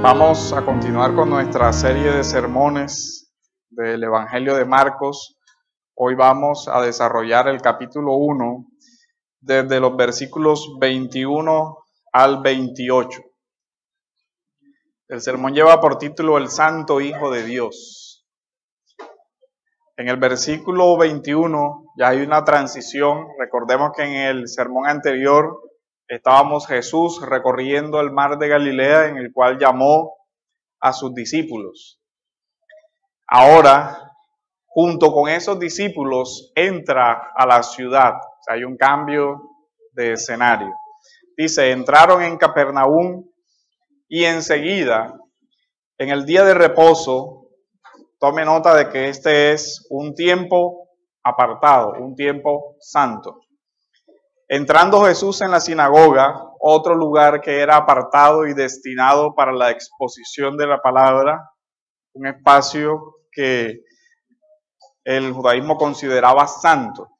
Vamos a continuar con nuestra serie de sermones del Evangelio de Marcos. Hoy vamos a desarrollar el capítulo 1 desde los versículos 21 al 28. El sermón lleva por título El Santo Hijo de Dios. En el versículo 21 ya hay una transición. Recordemos que en el sermón anterior estábamos Jesús recorriendo el mar de Galilea, en el cual llamó a sus discípulos. Ahora, junto con esos discípulos, entra a la ciudad. O sea, hay un cambio de escenario. Dice, entraron en Capernaum y enseguida, en el día de reposo, tome nota de que este es un tiempo apartado, un tiempo santo. Entrando Jesús en la sinagoga, otro lugar que era apartado y destinado para la exposición de la palabra, un espacio que el judaísmo consideraba santo.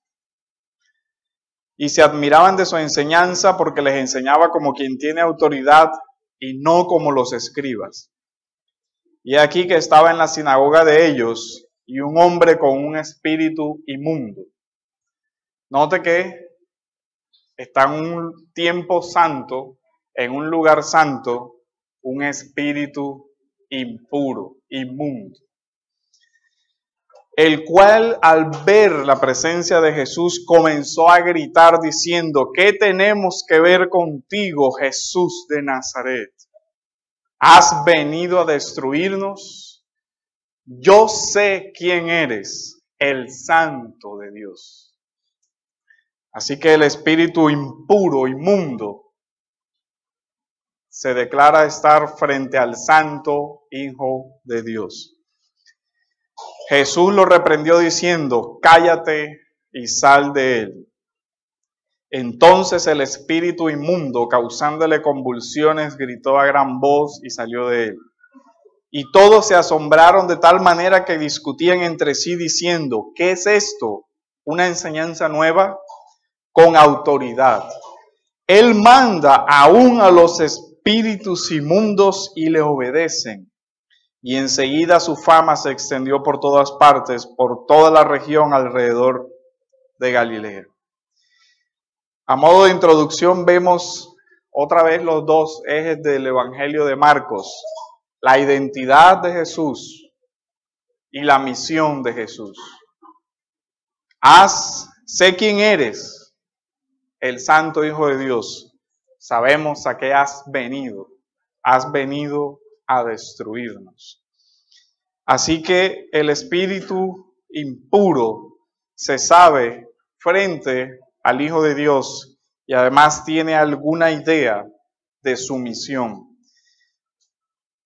Y se admiraban de su enseñanza porque les enseñaba como quien tiene autoridad y no como los escribas. Y aquí que estaba en la sinagoga de ellos y un hombre con un espíritu inmundo. Note que está en un tiempo santo, en un lugar santo, un espíritu impuro, inmundo. El cual al ver la presencia de Jesús comenzó a gritar diciendo, ¿qué tenemos que ver contigo, Jesús de Nazaret? ¿Has venido a destruirnos? Yo sé quién eres, el Santo de Dios. Así que el espíritu impuro, inmundo, se declara estar frente al Santo Hijo de Dios. Jesús lo reprendió diciendo, cállate y sal de él. Entonces el espíritu inmundo, causándole convulsiones, gritó a gran voz y salió de él. Y todos se asombraron de tal manera que discutían entre sí diciendo, ¿qué es esto? ¿Una enseñanza nueva? Con autoridad. Él manda aún a los espíritus inmundos y le obedecen. Y enseguida su fama se extendió por todas partes, por toda la región alrededor de Galilea. A modo de introducción vemos otra vez los dos ejes del Evangelio de Marcos. La identidad de Jesús y la misión de Jesús. Sé quién eres. El Santo Hijo de Dios, sabemos a qué has venido a destruirnos. Así que el espíritu impuro se sabe frente al Hijo de Dios y además tiene alguna idea de su misión.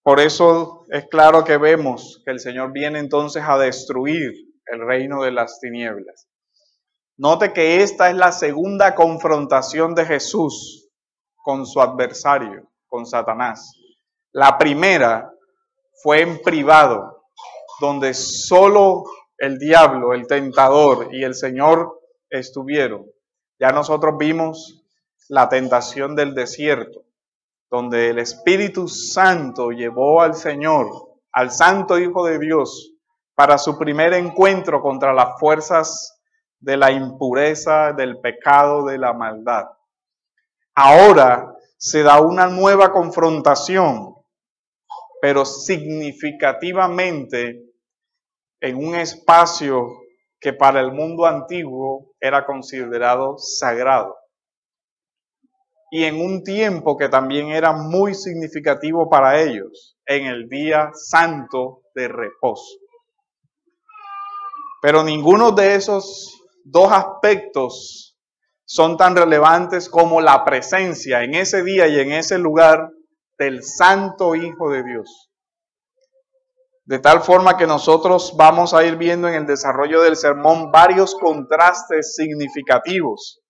Por eso es claro que vemos que el Señor viene entonces a destruir el reino de las tinieblas. Note que esta es la segunda confrontación de Jesús con su adversario, con Satanás. La primera fue en privado, donde solo el diablo, el tentador y el Señor estuvieron. Ya nosotros vimos la tentación del desierto, donde el Espíritu Santo llevó al Señor, al Santo Hijo de Dios, para su primer encuentro contra las fuerzas de la impureza, del pecado, de la maldad. Ahora se da una nueva confrontación, pero significativamente en un espacio que para el mundo antiguo era considerado sagrado. Y en un tiempo que también era muy significativo para ellos, en el día santo de reposo. Pero ninguno de esos dos aspectos son tan relevantes como la presencia en ese día y en ese lugar del Santo Hijo de Dios. De tal forma que nosotros vamos a ir viendo en el desarrollo del sermón varios contrastes significativos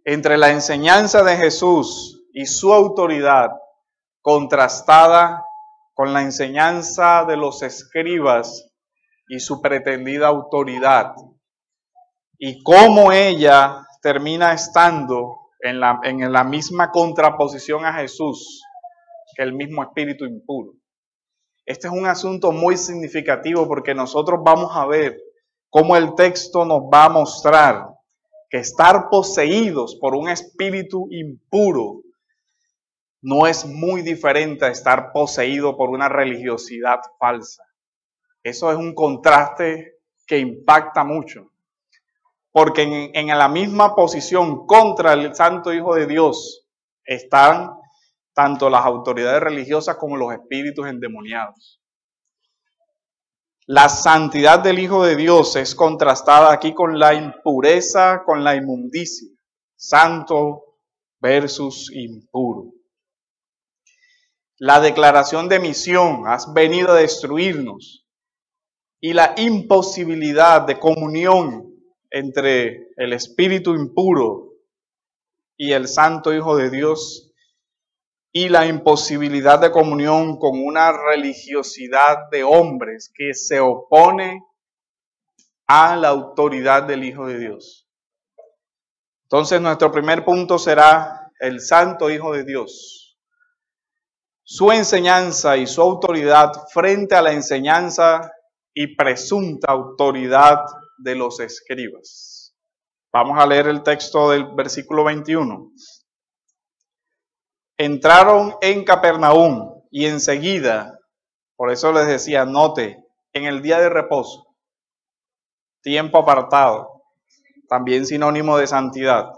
entre la enseñanza de Jesús y su autoridad contrastada con la enseñanza de los escribas y su pretendida autoridad. Y cómo ella termina estando en la misma contraposición a Jesús, que el mismo espíritu impuro. Este es un asunto muy significativo porque nosotros vamos a ver cómo el texto nos va a mostrar que estar poseídos por un espíritu impuro no es muy diferente a estar poseído por una religiosidad falsa. Eso es un contraste que impacta mucho, porque en la misma posición contra el Santo Hijo de Dios están tanto las autoridades religiosas como los espíritus endemoniados. La santidad del Hijo de Dios es contrastada aquí con la impureza, con la inmundicia. Santo versus impuro. La declaración de misión, has venido a destruirnos, y la imposibilidad de comunión entre el espíritu impuro y el Santo Hijo de Dios, y la imposibilidad de comunión con una religiosidad de hombres que se opone a la autoridad del Hijo de Dios. Entonces nuestro primer punto será el Santo Hijo de Dios, su enseñanza y su autoridad frente a la enseñanza y presunta autoridad de los escribas. Vamos a leer el texto del versículo 21. Entraron en Capernaum y enseguida, por eso les decía, note, en el día de reposo, tiempo apartado, también sinónimo de santidad.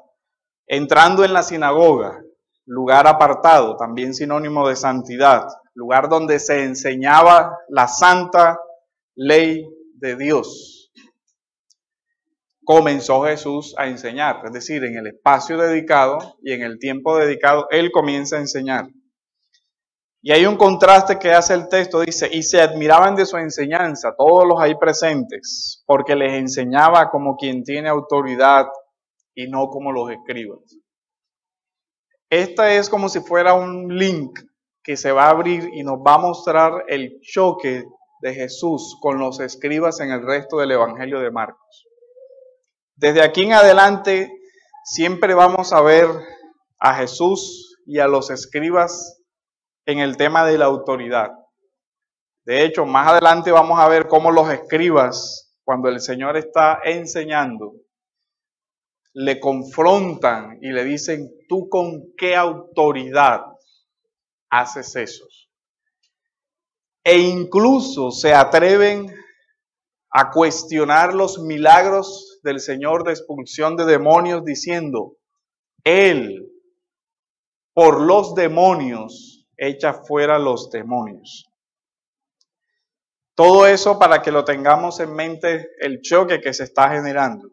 Entrando en la sinagoga, lugar apartado, también sinónimo de santidad, lugar donde se enseñaba la santa ley de Dios. Comenzó Jesús a enseñar, es decir, en el espacio dedicado y en el tiempo dedicado, Él comienza a enseñar. Y hay un contraste que hace el texto, dice, y se admiraban de su enseñanza, todos los ahí presentes, porque les enseñaba como quien tiene autoridad y no como los escribas. Esta es como si fuera un link que se va a abrir y nos va a mostrar el choque de Jesús con los escribas en el resto del Evangelio de Marcos. Desde aquí en adelante siempre vamos a ver a Jesús y a los escribas en el tema de la autoridad. De hecho, más adelante vamos a ver cómo los escribas, cuando el Señor está enseñando, le confrontan y le dicen, ¿tú con qué autoridad haces eso? E incluso se atreven a cuestionar los milagros del Señor de expulsión de demonios, diciendo, Él, por los demonios, echa fuera los demonios. Todo eso para que lo tengamos en mente, el choque que se está generando.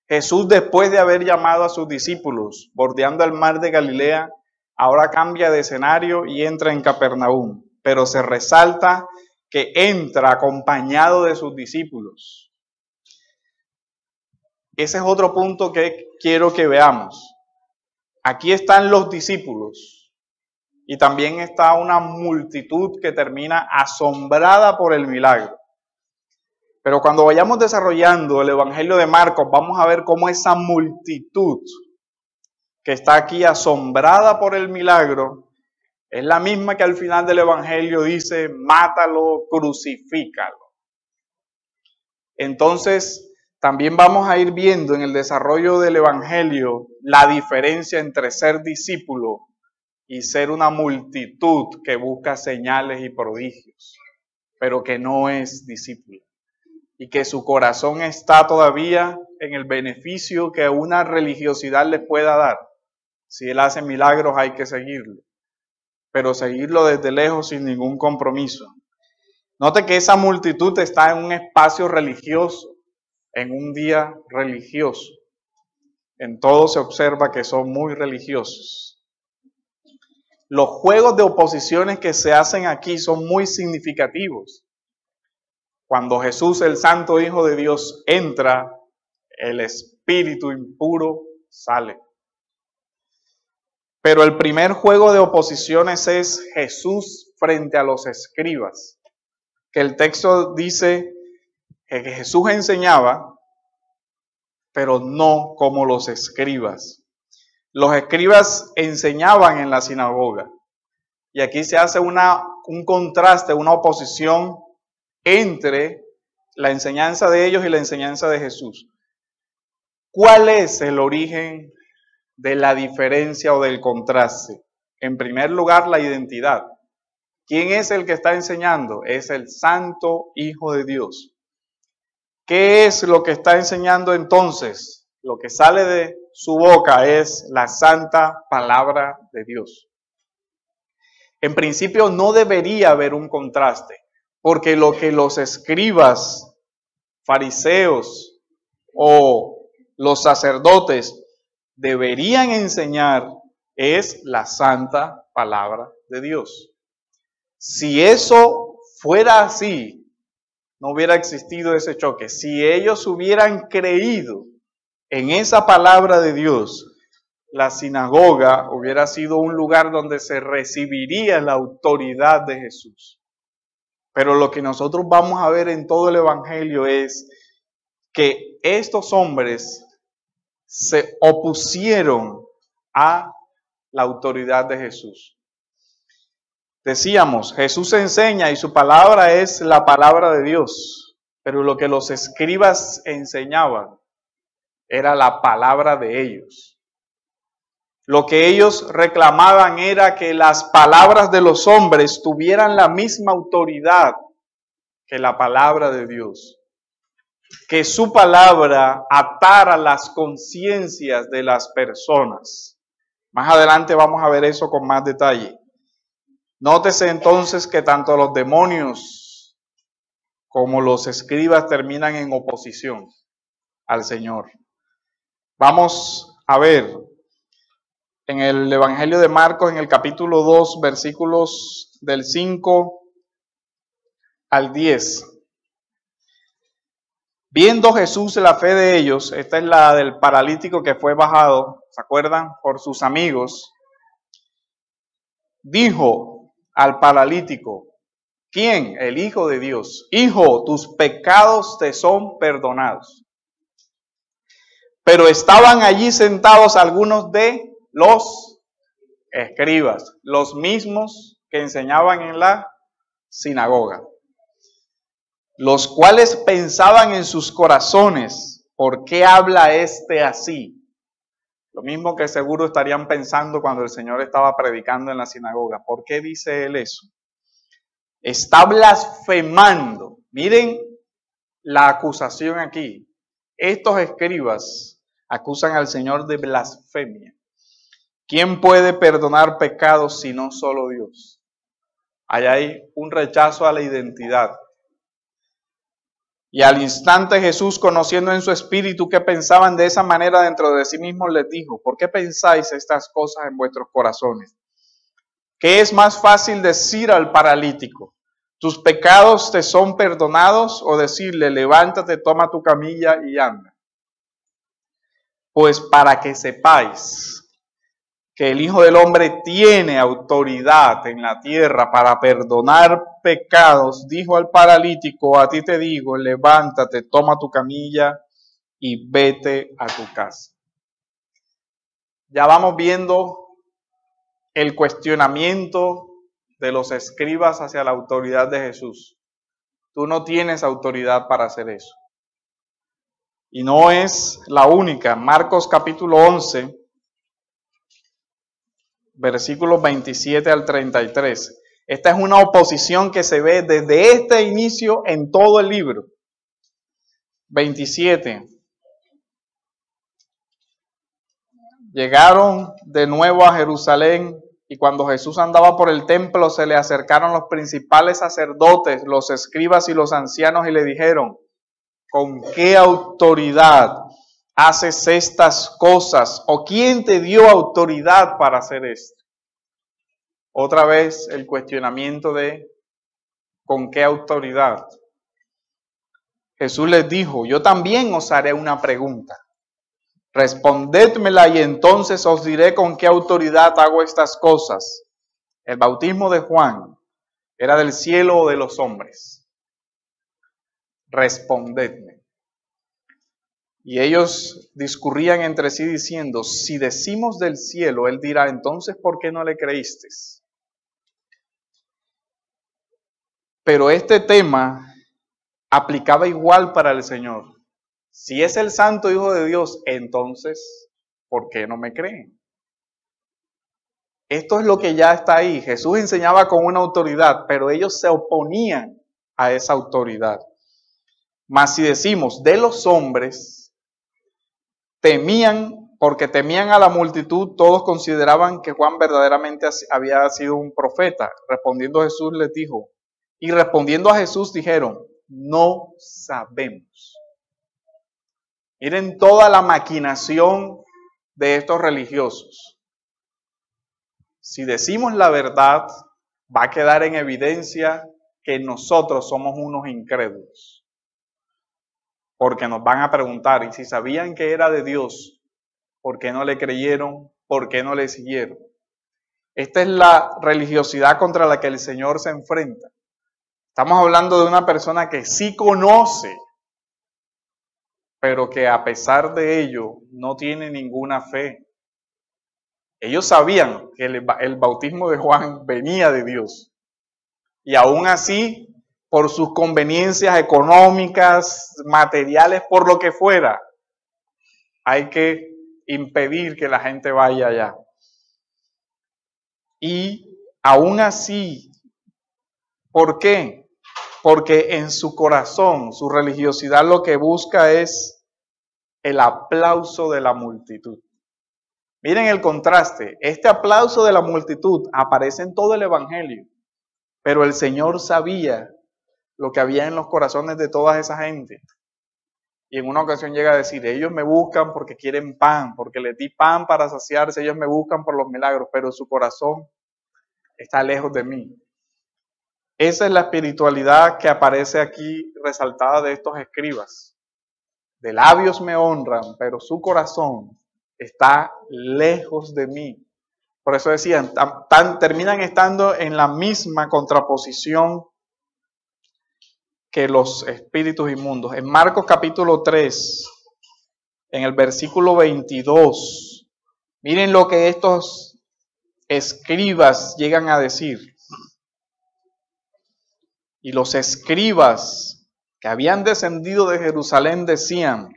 Jesús, después de haber llamado a sus discípulos, bordeando el mar de Galilea, ahora cambia de escenario y entra en Capernaum, pero se resalta que entra acompañado de sus discípulos. Ese es otro punto que quiero que veamos. Aquí están los discípulos y también está una multitud que termina asombrada por el milagro. Pero cuando vayamos desarrollando el Evangelio de Marcos, vamos a ver cómo esa multitud que está aquí asombrada por el milagro es la misma que al final del Evangelio dice, mátalo, crucifícalo. Entonces, también vamos a ir viendo en el desarrollo del Evangelio la diferencia entre ser discípulo y ser una multitud que busca señales y prodigios, pero que no es discípulo. Y que su corazón está todavía en el beneficio que una religiosidad le pueda dar. Si Él hace milagros hay que seguirlo, pero seguirlo desde lejos sin ningún compromiso. Note que esa multitud está en un espacio religioso, en un día religioso. En todo se observa que son muy religiosos. Los juegos de oposiciones que se hacen aquí son muy significativos. Cuando Jesús, el Santo Hijo de Dios, entra, el espíritu impuro sale. Pero el primer juego de oposiciones es Jesús frente a los escribas. Que el texto dice que Jesús enseñaba, pero no como los escribas. Los escribas enseñaban en la sinagoga Y aquí se hace un contraste, una oposición entre la enseñanza de ellos y la enseñanza de Jesús. ¿Cuál es el origen de la diferencia o del contraste? En primer lugar, la identidad. ¿Quién es el que está enseñando? Es el Santo Hijo de Dios. ¿Qué es lo que está enseñando entonces? Lo que sale de su boca es la santa palabra de Dios. En principio no debería haber un contraste, porque lo que los escribas, fariseos o los sacerdotes deberían enseñar es la santa palabra de Dios. Si eso fuera así, no hubiera existido ese choque. Si ellos hubieran creído en esa palabra de Dios, la sinagoga hubiera sido un lugar donde se recibiría la autoridad de Jesús. Pero lo que nosotros vamos a ver en todo el Evangelio es que estos hombres se opusieron a la autoridad de Jesús. Decíamos, Jesús enseña y su palabra es la palabra de Dios, pero lo que los escribas enseñaban era la palabra de ellos. Lo que ellos reclamaban era que las palabras de los hombres tuvieran la misma autoridad que la palabra de Dios. Que su palabra atara las conciencias de las personas. Más adelante vamos a ver eso con más detalle. Nótese entonces que tanto los demonios como los escribas terminan en oposición al Señor. Vamos a ver en el Evangelio de Marcos, en el capítulo 2, versículos del 5 al 10. Viendo Jesús la fe de ellos, esta es la del paralítico que fue bajado, ¿se acuerdan? Por sus amigos. Dijo al paralítico, ¿quién? El Hijo de Dios. Hijo, tus pecados te son perdonados. Pero estaban allí sentados algunos de los escribas, los mismos que enseñaban en la sinagoga, los cuales pensaban en sus corazones, ¿por qué habla este así? Lo mismo que seguro estarían pensando cuando el Señor estaba predicando en la sinagoga. ¿Por qué dice él eso? Está blasfemando. Miren la acusación aquí. Estos escribas acusan al Señor de blasfemia. ¿Quién puede perdonar pecados si no solo Dios? Ahí hay un rechazo a la identidad. Y al instante Jesús, conociendo en su espíritu que pensaban de esa manera dentro de sí mismos, les dijo, ¿por qué pensáis estas cosas en vuestros corazones? ¿Qué es más fácil decir al paralítico, tus pecados te son perdonados, o decirle, levántate, toma tu camilla y anda? Pues para que sepáis que el Hijo del Hombre tiene autoridad en la tierra para perdonar pecados, dijo al paralítico, a ti te digo, levántate, toma tu camilla y vete a tu casa. Ya vamos viendo el cuestionamiento de los escribas hacia la autoridad de Jesús. Tú no tienes autoridad para hacer eso. Y no es la única. Marcos capítulo 11. Versículos 27 al 33. Esta es una oposición que se ve desde este inicio en todo el libro. 27. Llegaron de nuevo a Jerusalén y cuando Jesús andaba por el templo se le acercaron los principales sacerdotes, los escribas y los ancianos y le dijeron, ¿con qué autoridad haces estas cosas? ¿O quién te dio autoridad para hacer esto? Otra vez el cuestionamiento de ¿con qué autoridad? Jesús les dijo, yo también os haré una pregunta. Respondedmela y entonces os diré con qué autoridad hago estas cosas. ¿El bautismo de Juan era del cielo o de los hombres? Respondedme. Y ellos discurrían entre sí diciendo, si decimos del cielo, él dirá, entonces ¿por qué no le creísteis? Pero este tema aplicaba igual para el Señor. Si es el Santo Hijo de Dios, entonces, ¿por qué no me creen? Esto es lo que ya está ahí. Jesús enseñaba con una autoridad, pero ellos se oponían a esa autoridad. Mas si decimos de los hombres, porque temían a la multitud, todos consideraban que Juan verdaderamente había sido un profeta. Respondiendo a Jesús dijeron, no sabemos. Miren toda la maquinación de estos religiosos. Si decimos la verdad, va a quedar en evidencia que nosotros somos unos incrédulos. Porque nos van a preguntar, y si sabían que era de Dios, ¿por qué no le creyeron? ¿Por qué no le siguieron? Esta es la religiosidad contra la que el Señor se enfrenta. Estamos hablando de una persona que sí conoce, pero que a pesar de ello no tiene ninguna fe. Ellos sabían que el bautismo de Juan venía de Dios. Y aún así, por sus conveniencias económicas, materiales, por lo que fuera, hay que impedir que la gente vaya allá. Y aún así, ¿por qué? Porque en su corazón, su religiosidad lo que busca es el aplauso de la multitud. Miren el contraste. Este aplauso de la multitud aparece en todo el Evangelio. Pero el Señor sabía lo que había en los corazones de toda esa gente. Y en una ocasión llega a decir, ellos me buscan porque quieren pan, porque les di pan para saciarse, ellos me buscan por los milagros, pero su corazón está lejos de mí. Esa es la espiritualidad que aparece aquí resaltada de estos escribas. De labios me honran, pero su corazón está lejos de mí. Por eso decían, terminan estando en la misma contraposición que los espíritus inmundos. En Marcos capítulo 3, en el versículo 22, miren lo que estos escribas llegan a decir. Y los escribas que habían descendido de Jerusalén decían,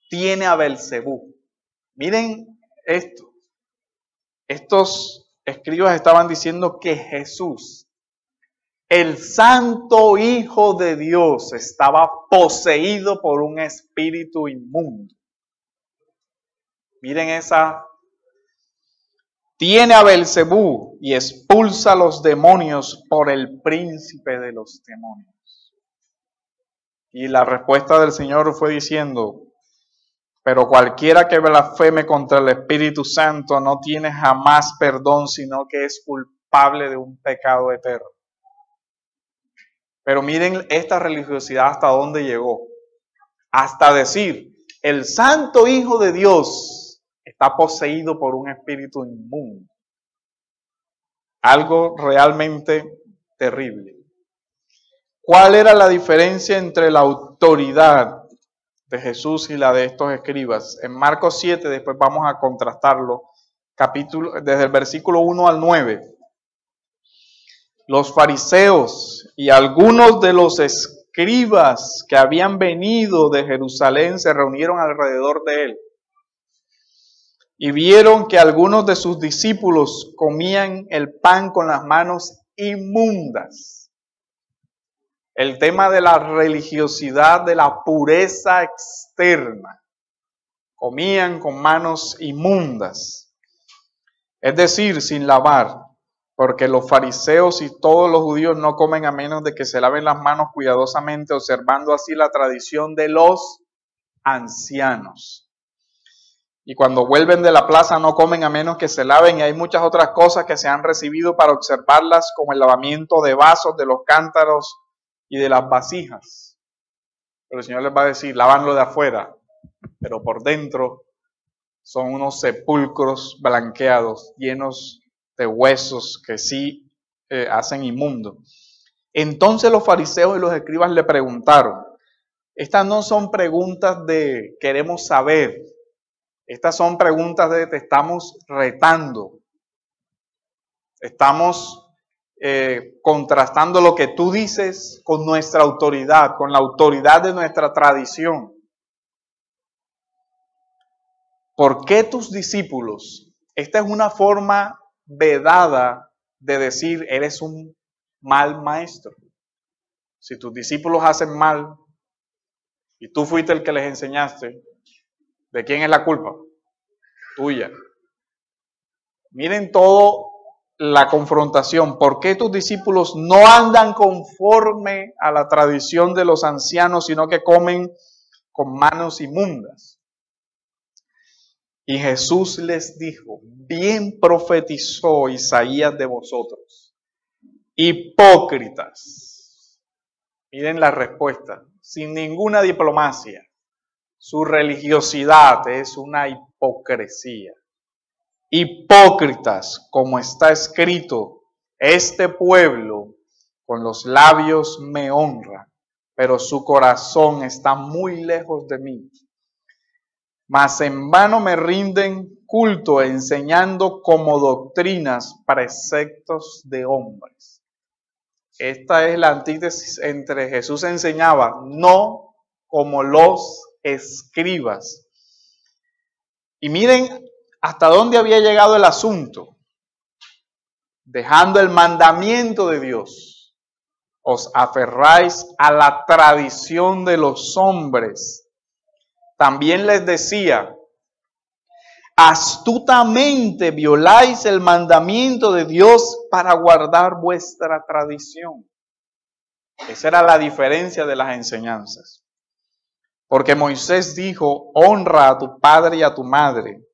tiene a Belcebú. Miren esto. Estos escribas estaban diciendo que Jesús, el Santo Hijo de Dios, estaba poseído por un espíritu inmundo. Miren esa. Tiene a Belcebú y expulsa a los demonios por el príncipe de los demonios. Y la respuesta del Señor fue diciendo, pero cualquiera que blasfeme contra el Espíritu Santo no tiene jamás perdón, sino que es culpable de un pecado eterno. Pero miren esta religiosidad hasta dónde llegó. Hasta decir, el Santo Hijo de Dios está poseído por un espíritu inmundo. Algo realmente terrible. ¿Cuál era la diferencia entre la autoridad de Jesús y la de estos escribas? En Marcos 7, después vamos a contrastarlo, desde el versículo 1 al 9. Los fariseos y algunos de los escribas que habían venido de Jerusalén se reunieron alrededor de él y vieron que algunos de sus discípulos comían el pan con las manos inmundas. El tema de la religiosidad, de la pureza externa. Comían con manos inmundas, es decir, sin lavar, porque los fariseos y todos los judíos no comen a menos de que se laven las manos cuidadosamente, observando así la tradición de los ancianos. Y cuando vuelven de la plaza no comen a menos que se laven, y hay muchas otras cosas que se han recibido para observarlas, como el lavamiento de vasos, de los cántaros y de las vasijas. Pero el Señor les va a decir, lávanlo de afuera, pero por dentro son unos sepulcros blanqueados, llenos de huesos que sí hacen inmundo. Entonces los fariseos y los escribas le preguntaron. Estas no son preguntas de queremos saber. Estas son preguntas de te estamos retando. Estamos contrastando lo que tú dices con nuestra autoridad, con la autoridad de nuestra tradición. ¿Por qué tus discípulos? Esta es una forma vedada de decir, eres un mal maestro. Si tus discípulos hacen mal y tú fuiste el que les enseñaste, ¿de quién es la culpa? Tuya. Miren todo la confrontación. ¿Por qué tus discípulos no andan conforme a la tradición de los ancianos, sino que comen con manos inmundas? Y Jesús les dijo, bien profetizó Isaías de vosotros, hipócritas. Miren la respuesta, sin ninguna diplomacia. Su religiosidad es una hipocresía. Hipócritas, como está escrito, este pueblo con los labios me honra, pero su corazón está muy lejos de mí. Mas en vano me rinden culto enseñando como doctrinas preceptos de hombres. Esta es la antítesis entre Jesús enseñaba, no como los escribas. Y miren hasta dónde había llegado el asunto. Dejando el mandamiento de Dios, os aferráis a la tradición de los hombres. También les decía, astutamente violáis el mandamiento de Dios para guardar vuestra tradición. Esa era la diferencia de las enseñanzas. Porque Moisés dijo, honra a tu padre y a tu madre,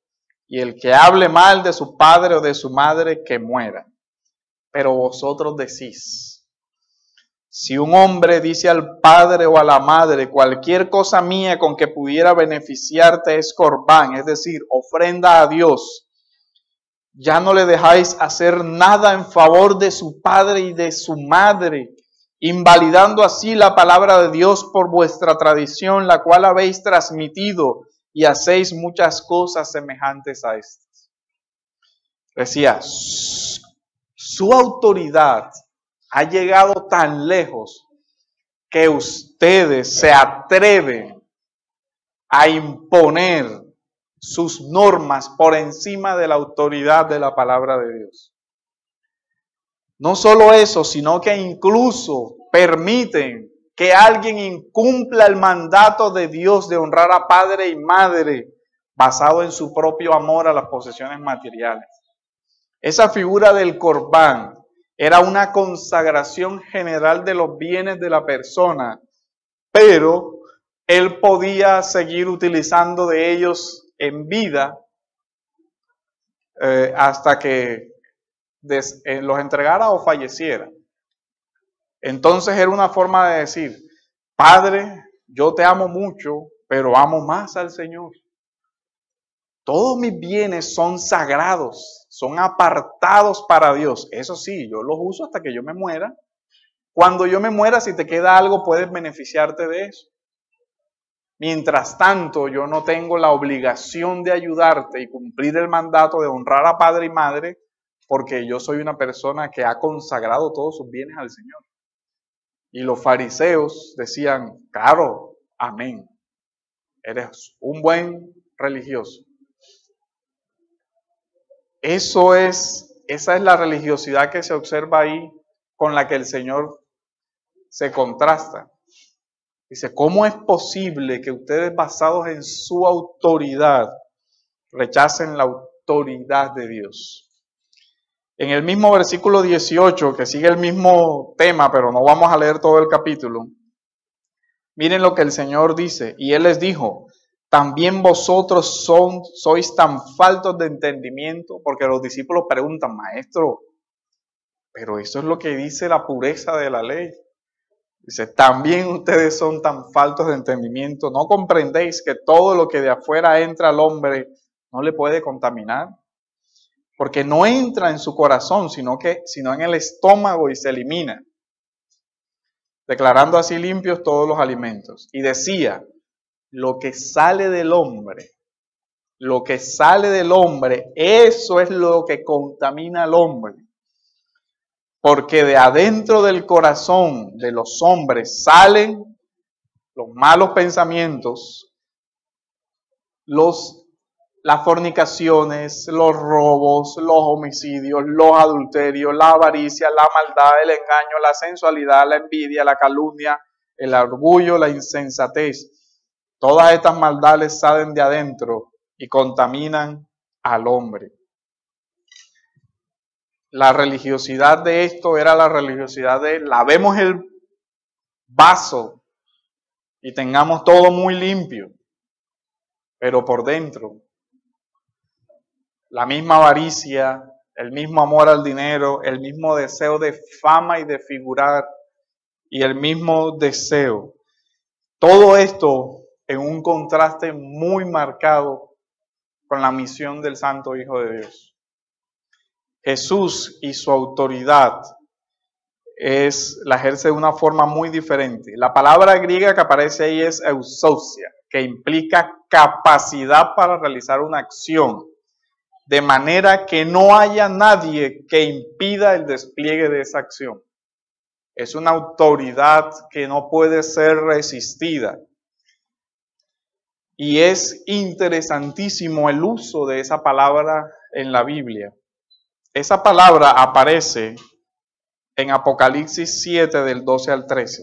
y el que hable mal de su padre o de su madre, que muera. Pero vosotros decís, si un hombre dice al padre o a la madre, cualquier cosa mía con que pudiera beneficiarte es corbán, es decir, ofrenda a Dios, ya no le dejáis hacer nada en favor de su padre y de su madre, invalidando así la palabra de Dios por vuestra tradición, la cual habéis transmitido, y hacéis muchas cosas semejantes a estas. Decía, su autoridad ha llegado tan lejos que ustedes se atreven a imponer sus normas por encima de la autoridad de la palabra de Dios. No solo eso, sino que incluso permiten que alguien incumpla el mandato de Dios de honrar a padre y madre basado en su propio amor a las posesiones materiales. Esa figura del corbán era una consagración general de los bienes de la persona, pero él podía seguir utilizando de ellos en vida hasta que los entregara o falleciera. Entonces era una forma de decir, Padre, yo te amo mucho, pero amo más al Señor. Todos mis bienes son sagrados, son apartados para Dios. Eso sí, yo los uso hasta que yo me muera. Cuando yo me muera, si te queda algo, puedes beneficiarte de eso. Mientras tanto, yo no tengo la obligación de ayudarte y cumplir el mandato de honrar a padre y madre, porque yo soy una persona que ha consagrado todos sus bienes al Señor. Y los fariseos decían, claro, amén, eres un buen religioso. Esa es la religiosidad que se observa ahí, con la que el Señor se contrasta. Dice, ¿cómo es posible que ustedes basados en su autoridad rechacen la autoridad de Dios? En el mismo versículo 18, que sigue el mismo tema, pero no vamos a leer todo el capítulo, miren lo que el Señor dice, y Él les dijo, también vosotros sois tan faltos de entendimiento, porque los discípulos preguntan, maestro, pero eso es lo que dice la pureza de la ley. Dice, también ustedes son tan faltos de entendimiento, ¿no comprendéis que todo lo que de afuera entra al hombre no le puede contaminar? Porque no entra en su corazón, sino en el estómago y se elimina, declarando así limpios todos los alimentos. Y decía, lo que sale del hombre, eso es lo que contamina al hombre. porque de adentro del corazón de los hombres salen los malos pensamientos, las fornicaciones, los robos, los homicidios, los adulterios, la avaricia, la maldad, el engaño, la sensualidad, la envidia, la calumnia, el orgullo, la insensatez. Todas estas maldades salen de adentro y contaminan al hombre. La religiosidad de esto era la religiosidad de lavemos el vaso y tengamos todo muy limpio, pero por dentro la misma avaricia, el mismo amor al dinero, el mismo deseo de fama y de figurar y el mismo deseo. Todo esto en un contraste muy marcado con la misión del Santo Hijo de Dios. Jesús y su autoridad la ejerce de una forma muy diferente. La palabra griega que aparece ahí es exousia, que implica capacidad para realizar una acción, de manera que no haya nadie que impida el despliegue de esa acción. Es una autoridad que no puede ser resistida. Y es interesantísimo el uso de esa palabra en la Biblia. Esa palabra aparece en Apocalipsis 7 del 12 al 13.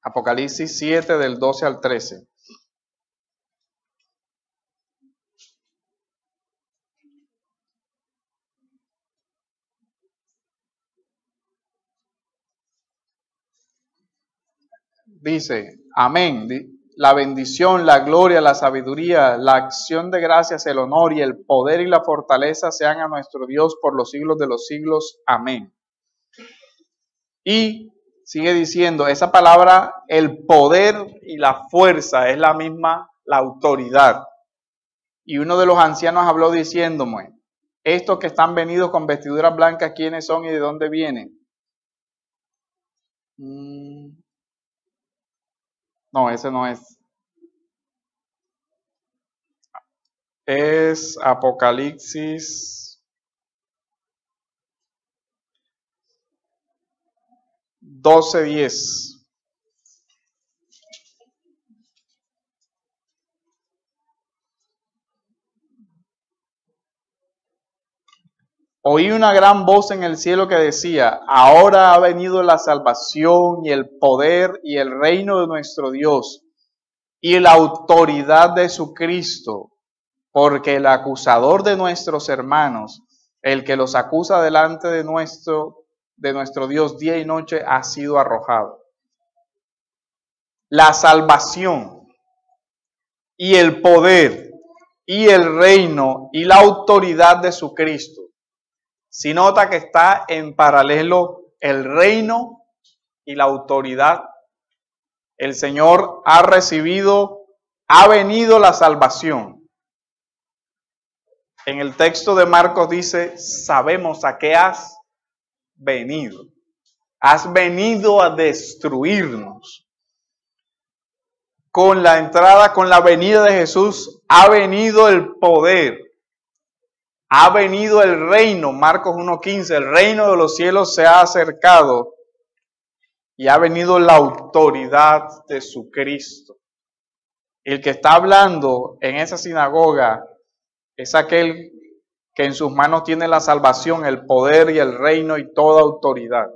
Apocalipsis 7 del 12 al 13. Dice, amén. La bendición, la gloria, la sabiduría, la acción de gracias, el honor y el poder y la fortaleza sean a nuestro Dios por los siglos de los siglos. Amén. Y sigue diciendo, esa palabra, el poder y la fuerza es la misma, la autoridad. Y uno de los ancianos habló diciéndome, estos que están venidos con vestiduras blancas, ¿quiénes son y de dónde vienen? No, ese no es. Es Apocalipsis 12:10. Oí una gran voz en el cielo que decía, ahora ha venido la salvación y el poder y el reino de nuestro Dios y la autoridad de su Cristo, porque el acusador de nuestros hermanos, el que los acusa delante de nuestro Dios día y noche, ha sido arrojado. La salvación y el poder y el reino y la autoridad de su Cristo. Si nota que está en paralelo el reino y la autoridad, el Señor ha venido la salvación. En el texto de Marcos dice, sabemos a qué has venido. Has venido a destruirnos. Con la entrada, con la venida de Jesús, ha venido el poder. Ha venido el reino, Marcos 1:15, el reino de los cielos se ha acercado y ha venido la autoridad de su Cristo. El que está hablando en esa sinagoga es aquel que en sus manos tiene la salvación, el poder y el reino y toda autoridad.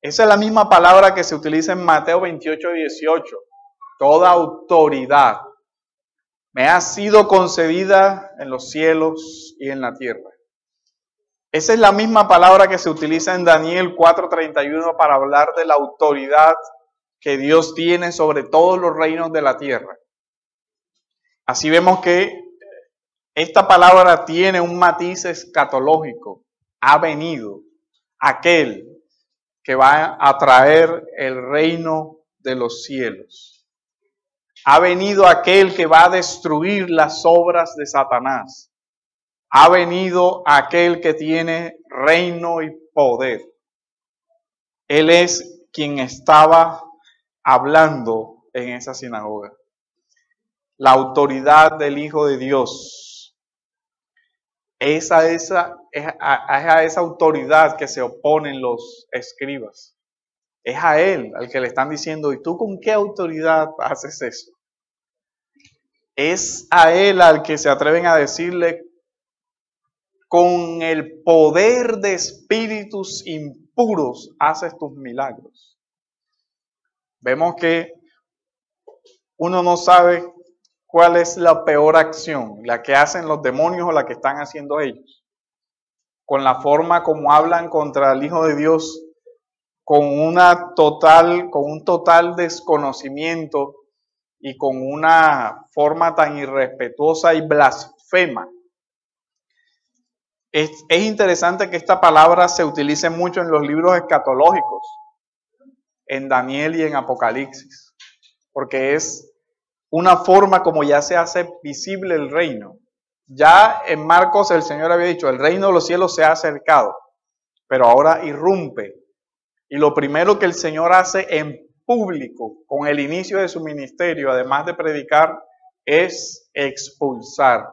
Esa es la misma palabra que se utiliza en Mateo 28:18, toda autoridad me ha sido concedida en los cielos y en la tierra. Esa es la misma palabra que se utiliza en Daniel 4:31 para hablar de la autoridad que Dios tiene sobre todos los reinos de la tierra. Así vemos que esta palabra tiene un matiz escatológico. Ha venido aquel que va a traer el reino de los cielos. Ha venido aquel que va a destruir las obras de Satanás. Ha venido aquel que tiene reino y poder. Él es quien estaba hablando en esa sinagoga. La autoridad del Hijo de Dios. Es a esa autoridad que se oponen los escribas. Es a él al que le están diciendo, ¿y tú con qué autoridad haces eso? Es a él al que se atreven a decirle, con el poder de espíritus impuros haces tus milagros. Vemos que uno no sabe cuál es la peor acción, la que hacen los demonios o la que están haciendo ellos. Con la forma como hablan contra el Hijo de Dios, con un total desconocimiento y con una forma tan irrespetuosa y blasfema. Es interesante que esta palabra se utilice mucho en los libros escatológicos, en Daniel y en Apocalipsis, porque es una forma como ya se hace visible el reino. Ya en Marcos el Señor había dicho, el reino de los cielos se ha acercado, pero ahora irrumpe. Y lo primero que el Señor hace en público, con el inicio de su ministerio, además de predicar, es expulsar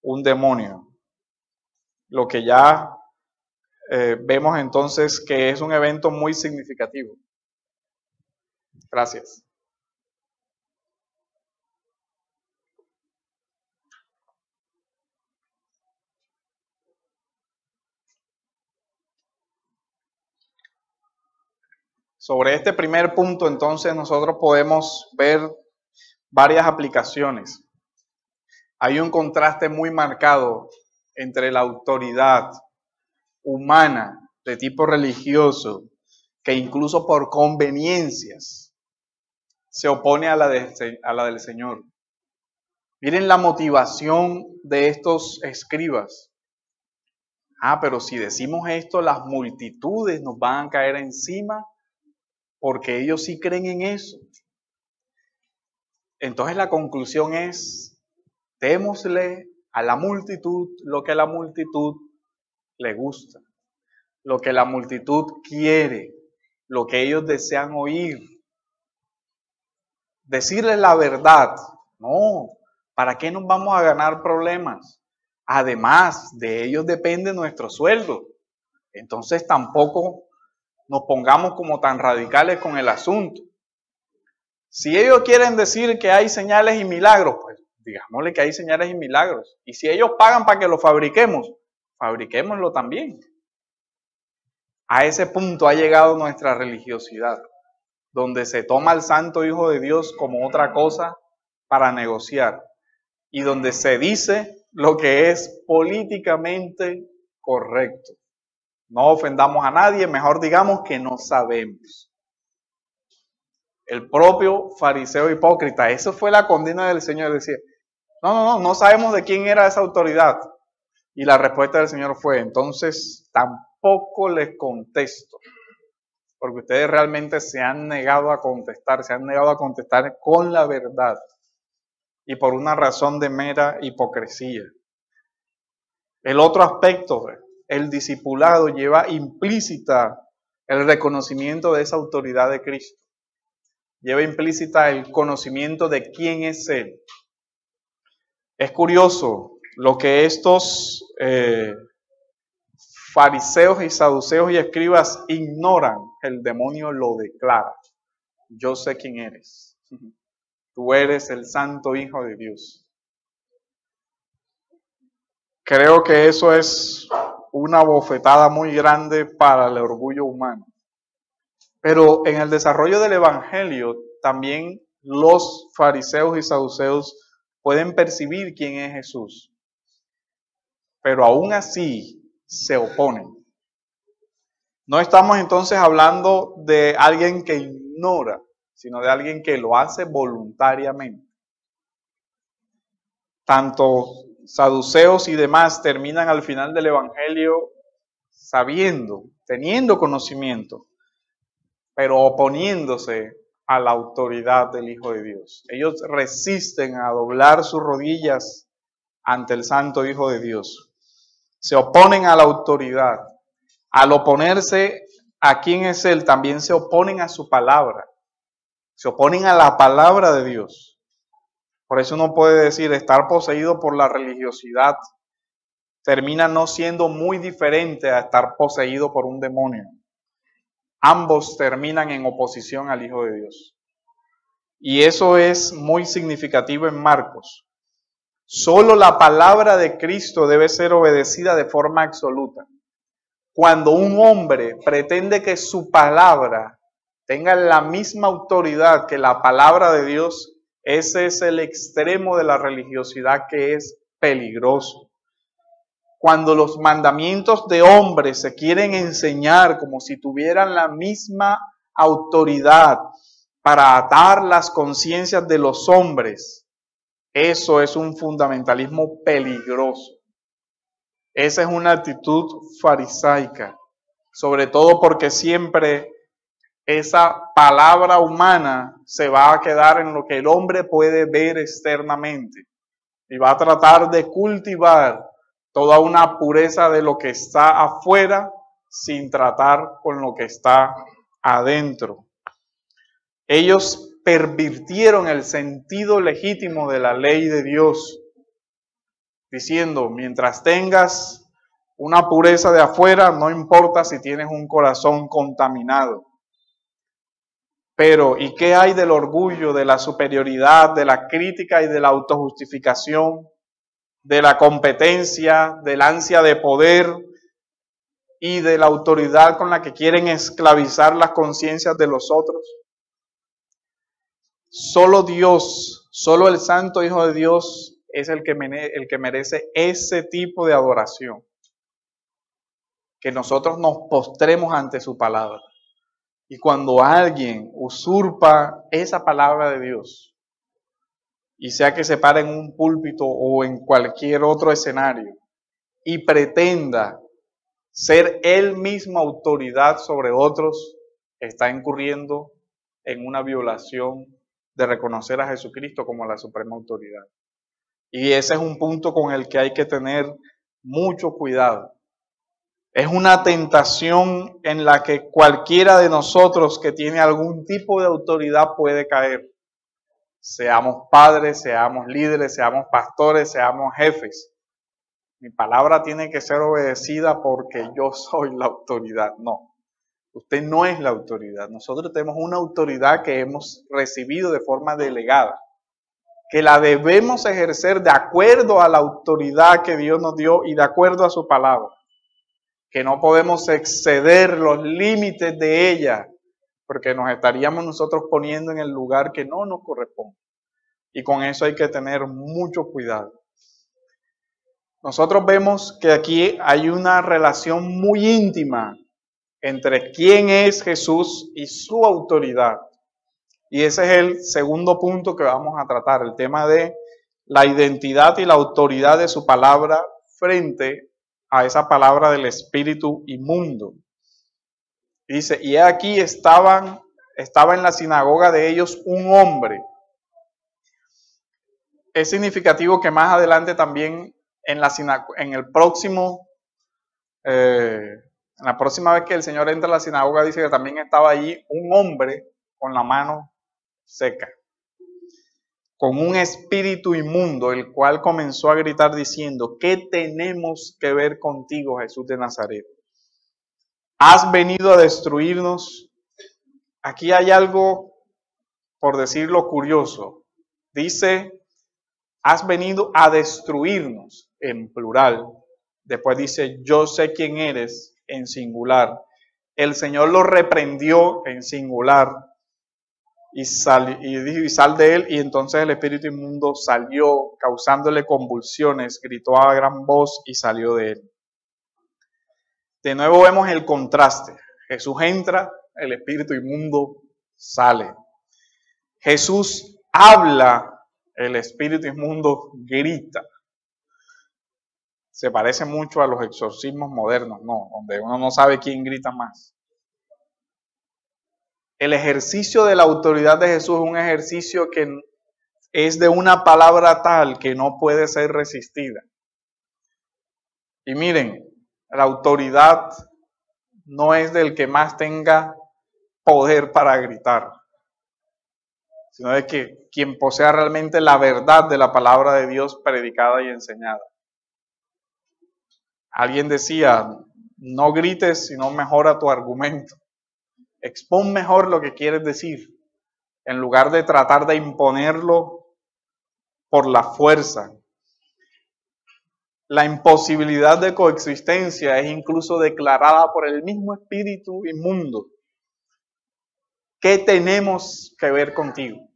un demonio. Lo que ya vemos entonces que es un evento muy significativo. Gracias. Sobre este primer punto, entonces, nosotros podemos ver varias aplicaciones. Hay un contraste muy marcado entre la autoridad humana de tipo religioso, que incluso por conveniencias se opone a la del Señor. Miren la motivación de estos escribas. Pero si decimos esto, las multitudes nos van a caer encima porque ellos sí creen en eso. Entonces la conclusión es, démosle a la multitud lo que a la multitud le gusta, lo que la multitud quiere, lo que ellos desean oír. Decirles la verdad, no, ¿para qué nos vamos a ganar problemas? Además, de ellos depende nuestro sueldo. Entonces tampoco nos pongamos como tan radicales con el asunto. Si ellos quieren decir que hay señales y milagros, pues digámosle que hay señales y milagros. Y si ellos pagan para que lo fabriquemos, fabriquémoslo también. A ese punto ha llegado nuestra religiosidad, donde se toma al Santo Hijo de Dios como otra cosa para negociar y donde se dice lo que es políticamente correcto. No ofendamos a nadie, mejor digamos que no sabemos. El propio fariseo hipócrita, eso fue la condena del Señor, decía, no sabemos de quién era esa autoridad. Y la respuesta del Señor fue, entonces tampoco les contesto, porque ustedes realmente se han negado a contestar con la verdad y por una razón de mera hipocresía. El otro aspecto, el discipulado lleva implícita el reconocimiento de esa autoridad de Cristo. Lleva implícita el conocimiento de quién es Él. Es curioso lo que estos fariseos y saduceos y escribas ignoran, el demonio lo declara. Yo sé quién eres. Tú eres el Santo Hijo de Dios. Creo que eso es una bofetada muy grande para el orgullo humano. Pero en el desarrollo del Evangelio, también los fariseos y saduceos pueden percibir quién es Jesús. Pero aún así se oponen. No estamos entonces hablando de alguien que ignora, sino de alguien que lo hace voluntariamente. Tanto saduceos y demás terminan al final del Evangelio sabiendo, teniendo conocimiento, pero oponiéndose a la autoridad del Hijo de Dios. Ellos resisten a doblar sus rodillas ante el Santo Hijo de Dios. Se oponen a la autoridad. Al oponerse a quién es Él, también se oponen a su palabra. Se oponen a la palabra de Dios. Por eso uno puede decir, estar poseído por la religiosidad termina no siendo muy diferente a estar poseído por un demonio. Ambos terminan en oposición al Hijo de Dios. Y eso es muy significativo en Marcos. Solo la palabra de Cristo debe ser obedecida de forma absoluta. Cuando un hombre pretende que su palabra tenga la misma autoridad que la palabra de Dios, ese es el extremo de la religiosidad que es peligroso. Cuando los mandamientos de hombres se quieren enseñar como si tuvieran la misma autoridad para atar las conciencias de los hombres, eso es un fundamentalismo peligroso. Esa es una actitud farisaica, sobre todo porque siempre esa palabra humana se va a quedar en lo que el hombre puede ver externamente y va a tratar de cultivar toda una pureza de lo que está afuera sin tratar con lo que está adentro. Ellos pervirtieron el sentido legítimo de la ley de Dios, diciendo, mientras tengas una pureza de afuera, no importa si tienes un corazón contaminado. Pero, ¿y qué hay del orgullo, de la superioridad, de la crítica y de la autojustificación, de la competencia, del ansia de poder y de la autoridad con la que quieren esclavizar las conciencias de los otros? Solo Dios, solo el Santo Hijo de Dios es el que merece ese tipo de adoración. Que nosotros nos postremos ante su palabra. Y cuando alguien usurpa esa palabra de Dios, y sea que se pare en un púlpito o en cualquier otro escenario, y pretenda ser él mismo autoridad sobre otros, está incurriendo en una violación de reconocer a Jesucristo como la suprema autoridad. Y ese es un punto con el que hay que tener mucho cuidado. Es una tentación en la que cualquiera de nosotros que tiene algún tipo de autoridad puede caer. Seamos padres, seamos líderes, seamos pastores, seamos jefes. Mi palabra tiene que ser obedecida porque yo soy la autoridad. No, usted no es la autoridad. Nosotros tenemos una autoridad que hemos recibido de forma delegada, que la debemos ejercer de acuerdo a la autoridad que Dios nos dio y de acuerdo a su palabra. Que no podemos exceder los límites de ella, porque nos estaríamos nosotros poniendo en el lugar que no nos corresponde. Y con eso hay que tener mucho cuidado. Nosotros vemos que aquí hay una relación muy íntima entre quién es Jesús y su autoridad. Y ese es el segundo punto que vamos a tratar, el tema de la identidad y la autoridad de su palabra frente a esa palabra del espíritu inmundo. Dice, y aquí estaba en la sinagoga de ellos un hombre. Es significativo que más adelante también en la próxima vez que el Señor entra a la sinagoga, dice que también estaba allí un hombre con la mano seca, con un espíritu inmundo, el cual comenzó a gritar diciendo, ¿qué tenemos que ver contigo, Jesús de Nazaret? ¿Has venido a destruirnos? Aquí hay algo, por decirlo curioso. Dice, has venido a destruirnos, en plural. Después dice, yo sé quién eres, en singular. El Señor lo reprendió en singular. Y dijo, y sal de él, y entonces el espíritu inmundo salió, causándole convulsiones, gritó a gran voz y salió de él. De nuevo vemos el contraste. Jesús entra, el espíritu inmundo sale. Jesús habla, el espíritu inmundo grita. Se parece mucho a los exorcismos modernos, ¿no? Donde uno no sabe quién grita más. El ejercicio de la autoridad de Jesús es un ejercicio que es de una palabra tal que no puede ser resistida. Y miren, la autoridad no es del que más tenga poder para gritar, sino de que quien posea realmente la verdad de la palabra de Dios predicada y enseñada. Alguien decía, no grites, sino mejora tu argumento. Expon mejor lo que quieres decir, en lugar de tratar de imponerlo por la fuerza. La imposibilidad de coexistencia es incluso declarada por el mismo espíritu inmundo. ¿Qué tenemos que ver contigo?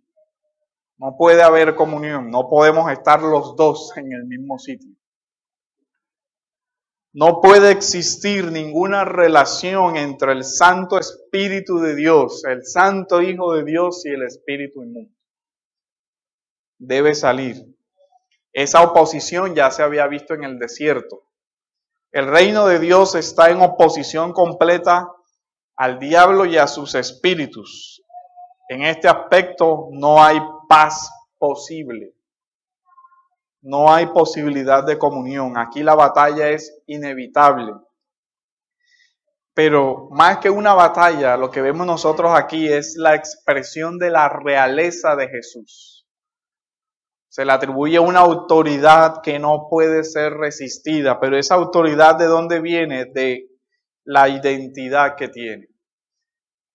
No puede haber comunión, no podemos estar los dos en el mismo sitio. No puede existir ninguna relación entre el Santo Espíritu de Dios, el Santo Hijo de Dios y el Espíritu inmundo. Debe salir. Esa oposición ya se había visto en el desierto. El reino de Dios está en oposición completa al diablo y a sus espíritus. En este aspecto no hay paz posible. No hay posibilidad de comunión. Aquí la batalla es inevitable. Pero más que una batalla, lo que vemos nosotros aquí es la expresión de la realeza de Jesús. Se le atribuye una autoridad que no puede ser resistida, pero esa autoridad ¿de dónde viene? De la identidad que tiene.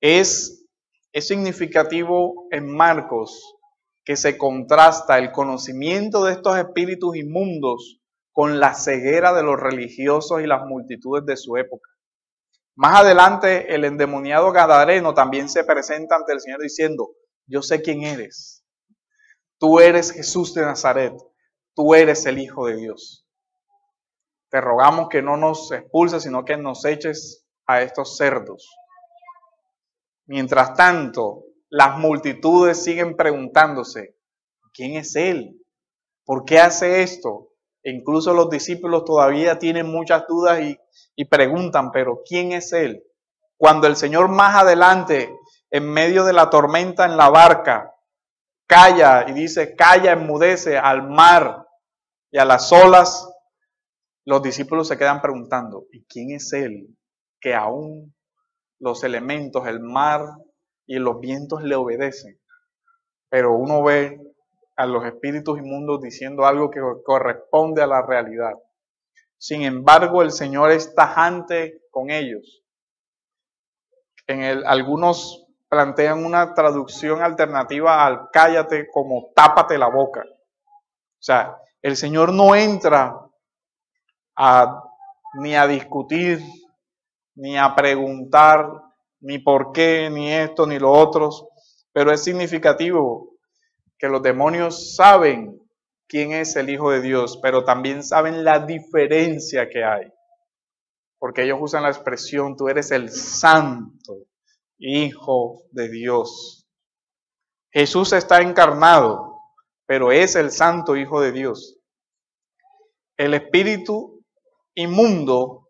Es significativo en Marcos que se contrasta el conocimiento de estos espíritus inmundos con la ceguera de los religiosos y las multitudes de su época. Más adelante, el endemoniado gadareno también se presenta ante el Señor diciendo, yo sé quién eres. Tú eres Jesús de Nazaret. Tú eres el Hijo de Dios. Te rogamos que no nos expulses, sino que nos eches a estos cerdos. Mientras tanto, las multitudes siguen preguntándose, ¿quién es Él? ¿Por qué hace esto? E incluso los discípulos todavía tienen muchas dudas y preguntan, ¿pero quién es Él? Cuando el Señor más adelante, en medio de la tormenta en la barca, calla y dice, calla, enmudece al mar y a las olas, los discípulos se quedan preguntando, ¿y quién es Él? Que aún los elementos, el mar y los vientos le obedecen. Pero uno ve a los espíritus inmundos diciendo algo que corresponde a la realidad. Sin embargo, el Señor es tajante con ellos. Algunos plantean una traducción alternativa al cállate como tápate la boca. O sea, el Señor no entra ni a discutir, ni a preguntar, ni por qué, ni esto, ni lo otro, pero es significativo que los demonios saben quién es el Hijo de Dios, pero también saben la diferencia que hay, porque ellos usan la expresión, tú eres el Santo Hijo de Dios. Jesús está encarnado, pero es el Santo Hijo de Dios. El espíritu inmundo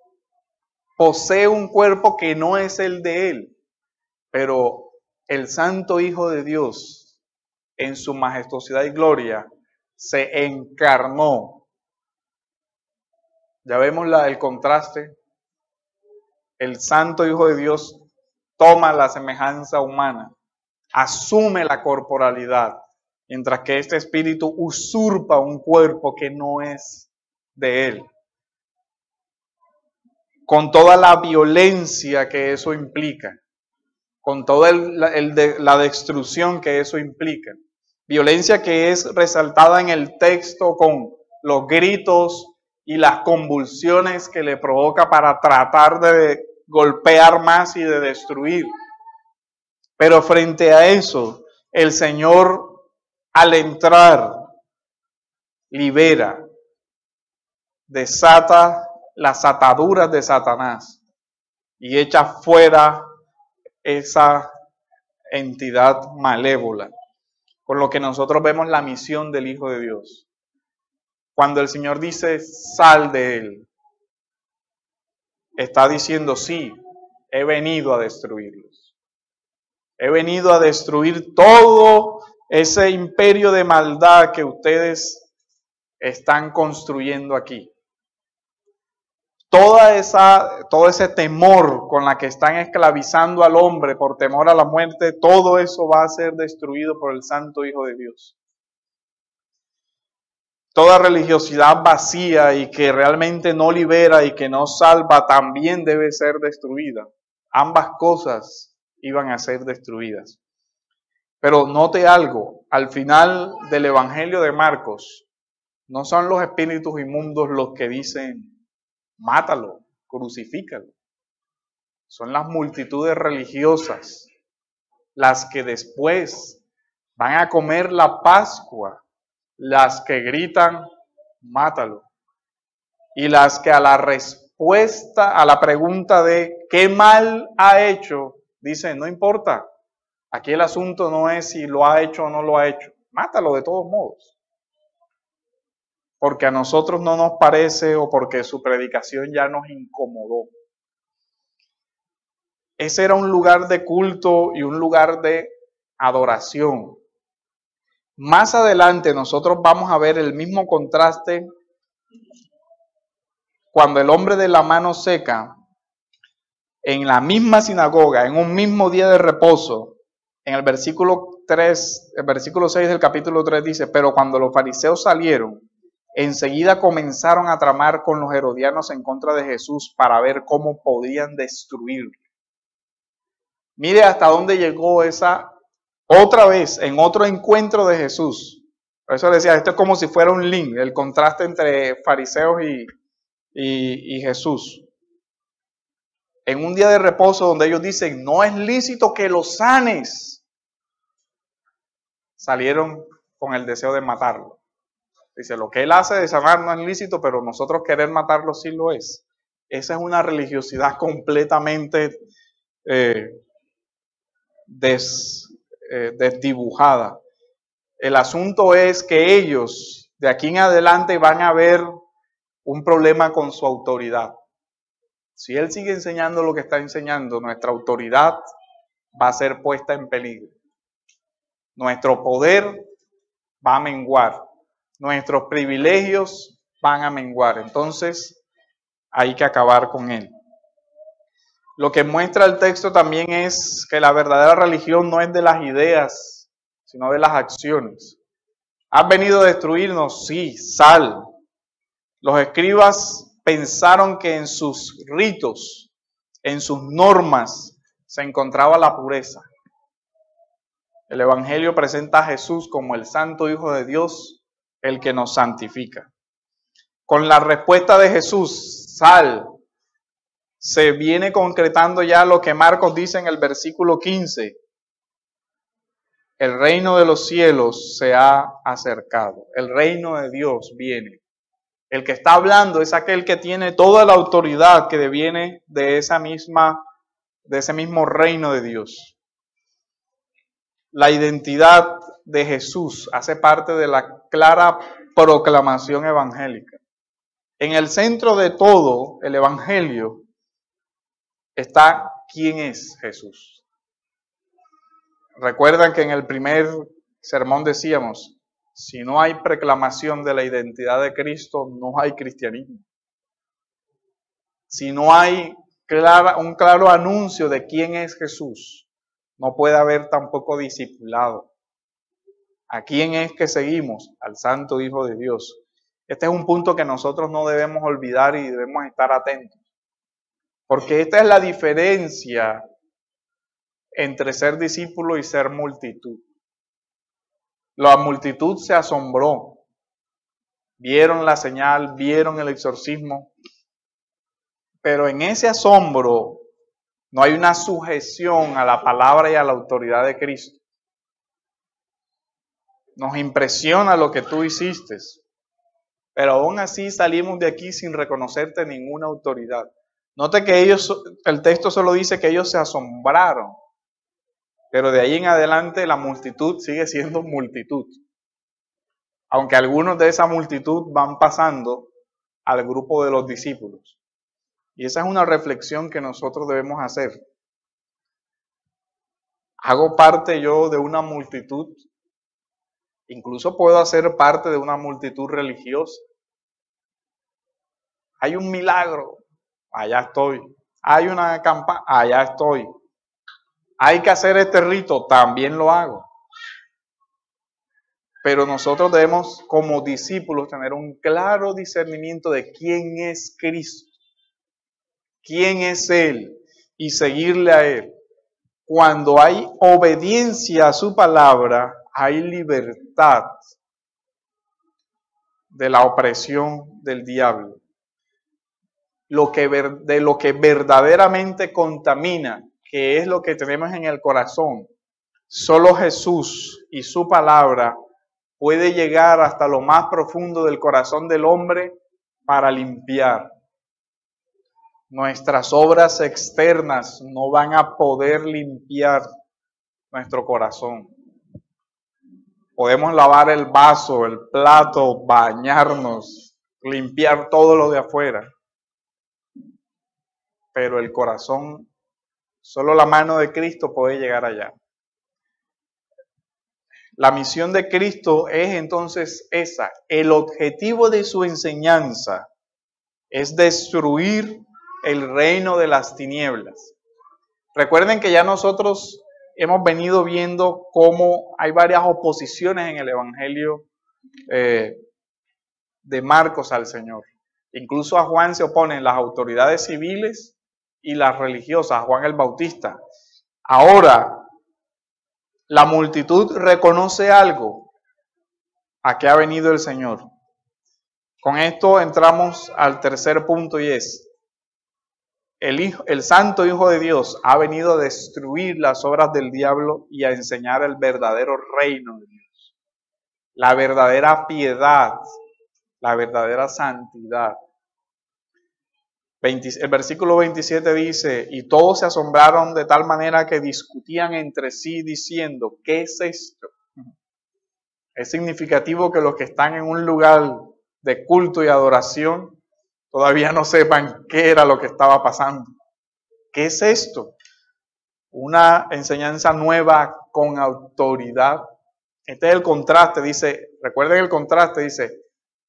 posee un cuerpo que no es el de él, pero el Santo Hijo de Dios, en su majestuosidad y gloria, se encarnó. Ya vemos el contraste. El Santo Hijo de Dios toma la semejanza humana, asume la corporalidad, mientras que este espíritu usurpa un cuerpo que no es de él, con toda la violencia que eso implica, con toda la destrucción que eso implica. Violencia que es resaltada en el texto con los gritos y las convulsiones que le provoca para tratar de golpear más y de destruir. Pero frente a eso, el Señor al entrar libera, desata las ataduras de Satanás y echa fuera esa entidad malévola. Con lo que nosotros vemos la misión del Hijo de Dios. Cuando el Señor dice, sal de él, está diciendo, sí, he venido a destruirlos. He venido a destruir todo ese imperio de maldad que ustedes están construyendo aquí. Todo ese temor con la que están esclavizando al hombre por temor a la muerte, todo eso va a ser destruido por el Santo Hijo de Dios. Toda religiosidad vacía y que realmente no libera y que no salva también debe ser destruida. Ambas cosas iban a ser destruidas. Pero note algo, al final del Evangelio de Marcos, no son los espíritus inmundos los que dicen, mátalo, crucifícalo. Son las multitudes religiosas las que después van a comer la Pascua, las que gritan, mátalo. Y las que a la respuesta, a la pregunta de ¿qué mal ha hecho? Dicen, no importa, aquí el asunto no es si lo ha hecho o no lo ha hecho, mátalo de todos modos. Porque a nosotros no nos parece o porque su predicación ya nos incomodó. Ese era un lugar de culto y un lugar de adoración. Más adelante nosotros vamos a ver el mismo contraste cuando el hombre de la mano seca, en la misma sinagoga, en un mismo día de reposo, en el versículo 3, el versículo 6 del capítulo 3 dice, pero cuando los fariseos salieron, enseguida comenzaron a tramar con los herodianos en contra de Jesús para ver cómo podían destruirlo. Mire hasta dónde llegó esa, otra vez, en otro encuentro de Jesús. Por eso decía, esto es como si fuera un link, el contraste entre fariseos y Jesús. En un día de reposo donde ellos dicen, no es lícito que los sanes, salieron con el deseo de matarlo. Dice, lo que él hace de sanar no es lícito, pero nosotros querer matarlo sí lo es. Esa es una religiosidad completamente desdibujada. El asunto es que ellos, de aquí en adelante, van a ver un problema con su autoridad. Si él sigue enseñando lo que está enseñando, nuestra autoridad va a ser puesta en peligro. Nuestro poder va a menguar. Nuestros privilegios van a menguar. Entonces, hay que acabar con él. Lo que muestra el texto también es que la verdadera religión no es de las ideas, sino de las acciones. ¿Has venido a destruirnos? Sí, sal. Los escribas pensaron que en sus ritos, en sus normas, se encontraba la pureza. El Evangelio presenta a Jesús como el Santo Hijo de Dios, el que nos santifica. Con la respuesta de Jesús, sal, se viene concretando ya lo que Marcos dice en el versículo 15. El reino de los cielos se ha acercado. El reino de Dios viene. El que está hablando es aquel que tiene toda la autoridad que deviene de ese mismo reino de Dios. La identidad de Jesús hace parte de la clara proclamación evangélica. En el centro de todo el evangelio está quién es Jesús. Recuerdan que en el primer sermón decíamos, si no hay proclamación de la identidad de Cristo, no hay cristianismo. Si no hay un claro anuncio de quién es Jesús, no puede haber tampoco discipulado. ¿A quién es que seguimos? Al Santo Hijo de Dios. Este es un punto que nosotros no debemos olvidar y debemos estar atentos. Porque esta es la diferencia entre ser discípulo y ser multitud. La multitud se asombró. Vieron la señal, vieron el exorcismo. Pero en ese asombro no hay una sujeción a la palabra y a la autoridad de Cristo. Nos impresiona lo que tú hiciste, pero aún así salimos de aquí sin reconocerte ninguna autoridad. Note que el texto solo dice que ellos se asombraron, pero de ahí en adelante la multitud sigue siendo multitud. Aunque algunos de esa multitud van pasando al grupo de los discípulos. Y esa es una reflexión que nosotros debemos hacer. ¿Hago parte yo de una multitud? Incluso puedo hacer parte de una multitud religiosa. Hay un milagro, allá estoy. Hay una campaña, allá estoy. Hay que hacer este rito, también lo hago. Pero nosotros debemos, como discípulos, tener un claro discernimiento de quién es Cristo, quién es Él, y seguirle a Él. Cuando hay obediencia a su palabra, hay libertad de la opresión del diablo. De lo que verdaderamente contamina, que es lo que tenemos en el corazón, solo Jesús y su palabra puede llegar hasta lo más profundo del corazón del hombre para limpiar. Nuestras obras externas no van a poder limpiar nuestro corazón. Podemos lavar el vaso, el plato, bañarnos, limpiar todo lo de afuera. Pero el corazón, solo la mano de Cristo puede llegar allá. La misión de Cristo es entonces esa. El objetivo de su enseñanza es destruir el reino de las tinieblas. Recuerden que ya nosotros hemos venido viendo cómo hay varias oposiciones en el Evangelio de Marcos al Señor. Incluso a Juan se oponen las autoridades civiles y las religiosas, Juan el Bautista. Ahora, la multitud reconoce algo. ¿A qué ha venido el Señor? Con esto entramos al tercer punto y es, el Santo Hijo de Dios ha venido a destruir las obras del diablo y a enseñar el verdadero reino de Dios. La verdadera piedad, la verdadera santidad. El versículo 27 dice, y todos se asombraron de tal manera que discutían entre sí diciendo, ¿qué es esto? Es significativo que los que están en un lugar de culto y adoración todavía no sepan qué era lo que estaba pasando. ¿Qué es esto? Una enseñanza nueva con autoridad. Este es el contraste, dice, recuerden el contraste, dice,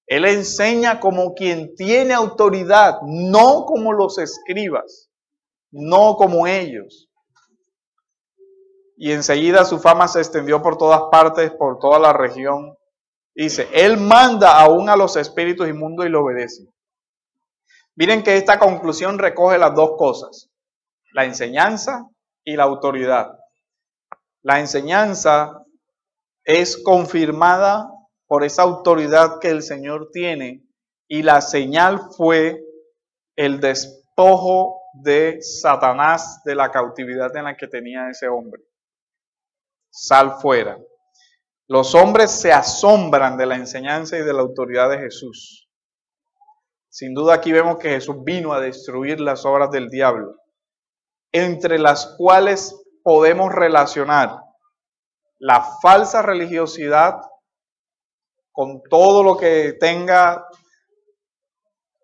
Él enseña como quien tiene autoridad, no como los escribas, no como ellos. Y enseguida su fama se extendió por todas partes, por toda la región. Dice, Él manda aún a los espíritus inmundos y lo obedecen. Miren que esta conclusión recoge las dos cosas, la enseñanza y la autoridad. La enseñanza es confirmada por esa autoridad que el Señor tiene y la señal fue el despojo de Satanás de la cautividad en la que tenía ese hombre. Sal fuera. Los hombres se asombran de la enseñanza y de la autoridad de Jesús. Sin duda aquí vemos que Jesús vino a destruir las obras del diablo, entre las cuales podemos relacionar la falsa religiosidad con todo lo que tenga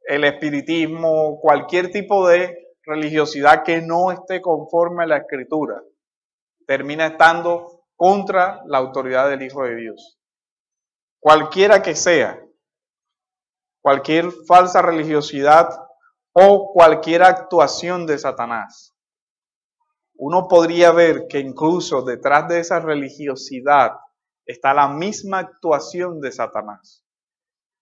el espiritismo, cualquier tipo de religiosidad que no esté conforme a la Escritura, termina estando contra la autoridad del Hijo de Dios. Cualquiera que sea, cualquier falsa religiosidad o cualquier actuación de Satanás. Uno podría ver que incluso detrás de esa religiosidad está la misma actuación de Satanás.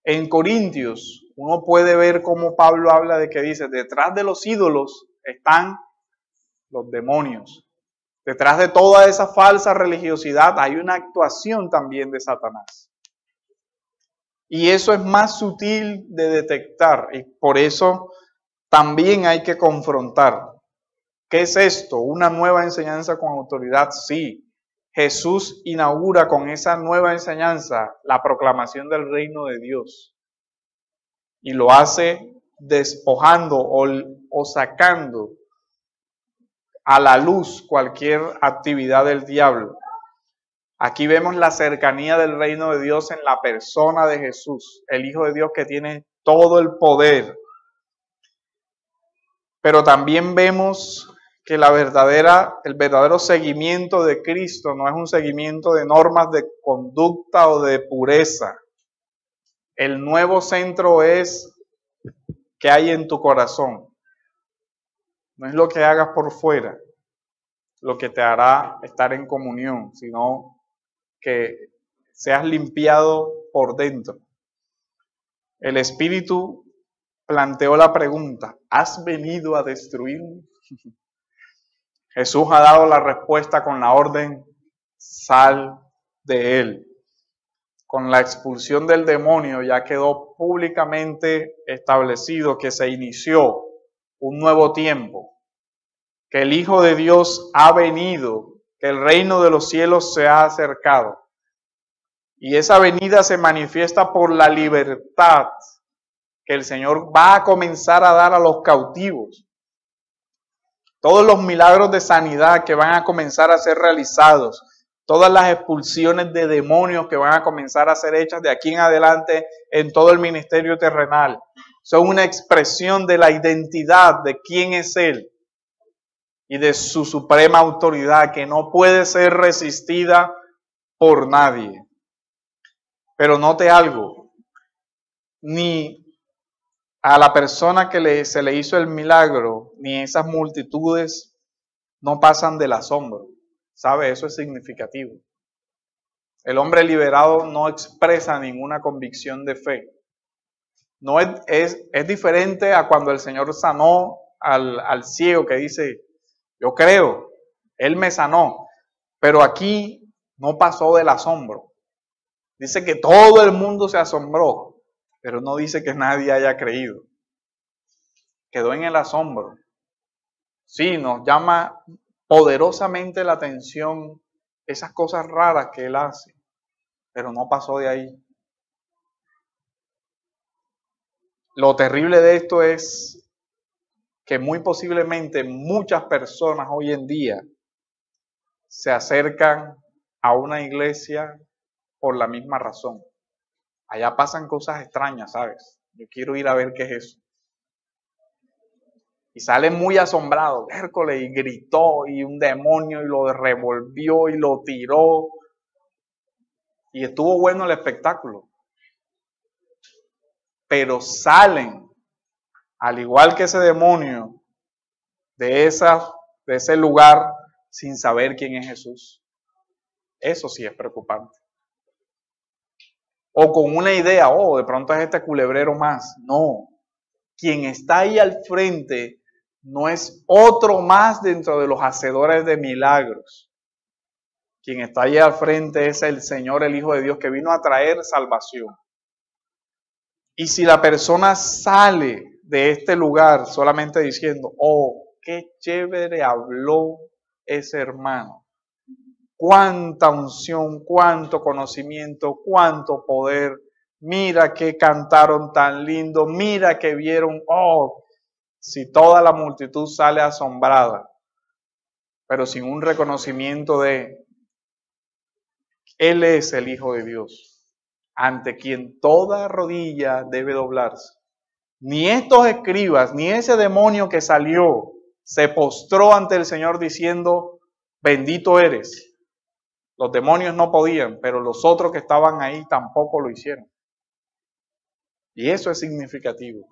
En Corintios, uno puede ver cómo Pablo habla de que dice, detrás de los ídolos están los demonios. Detrás de toda esa falsa religiosidad hay una actuación también de Satanás. Y eso es más sutil de detectar y por eso también hay que confrontar. ¿Qué es esto? ¿Una nueva enseñanza con autoridad? Sí. Jesús inaugura con esa nueva enseñanza la proclamación del reino de Dios. Y lo hace despojando o sacando a la luz cualquier actividad del diablo. Aquí vemos la cercanía del reino de Dios en la persona de Jesús, el Hijo de Dios que tiene todo el poder. Pero también vemos que el verdadero seguimiento de Cristo no es un seguimiento de normas de conducta o de pureza. El nuevo centro es que hay en tu corazón. No es lo que hagas por fuera, lo que te hará estar en comunión, sino que seas limpiado por dentro. El Espíritu planteó la pregunta, ¿has venido a destruirme? Jesús ha dado la respuesta con la orden, sal de él. Con la expulsión del demonio ya quedó públicamente establecido que se inició un nuevo tiempo, que el Hijo de Dios ha venido, que el reino de los cielos se ha acercado. Y esa venida se manifiesta por la libertad que el Señor va a comenzar a dar a los cautivos. Todos los milagros de sanidad que van a comenzar a ser realizados, todas las expulsiones de demonios que van a comenzar a ser hechas de aquí en adelante en todo el ministerio terrenal, son una expresión de la identidad de quién es Él y de su suprema autoridad que no puede ser resistida por nadie. Pero note algo, ni a la persona que se le hizo el milagro, ni esas multitudes no pasan del asombro. ¿Sabe? Eso es significativo. El hombre liberado no expresa ninguna convicción de fe. No es diferente a cuando el Señor sanó al ciego que dice, yo creo, Él me sanó. Pero aquí no pasó del asombro. Dice que todo el mundo se asombró, pero no dice que nadie haya creído. Quedó en el asombro. Sí, nos llama poderosamente la atención esas cosas raras que Él hace, pero no pasó de ahí. Lo terrible de esto es que muy posiblemente muchas personas hoy en día se acercan a una iglesia por la misma razón. Allá pasan cosas extrañas, ¿sabes? Yo quiero ir a ver qué es eso. Y sale muy asombrado, Hércules, y gritó, y un demonio, y lo revolvió, y lo tiró. Y estuvo bueno el espectáculo. Pero salen, al igual que ese demonio, de ese lugar, sin saber quién es Jesús. Eso sí es preocupante. O con una idea, de pronto es este culebrero más. No, quien está ahí al frente no es otro más dentro de los hacedores de milagros. Quien está ahí al frente es el Señor, el Hijo de Dios, que vino a traer salvación. Y si la persona sale de este lugar solamente diciendo, qué chévere habló ese hermano. Cuánta unción, cuánto conocimiento, cuánto poder. Mira que cantaron tan lindo, mira que vieron, si toda la multitud sale asombrada, pero sin un reconocimiento de Él es el Hijo de Dios, ante quien toda rodilla debe doblarse. Ni estos escribas, ni ese demonio que salió, se postró ante el Señor diciendo, bendito eres. Los demonios no podían, pero los otros que estaban ahí tampoco lo hicieron. Y eso es significativo,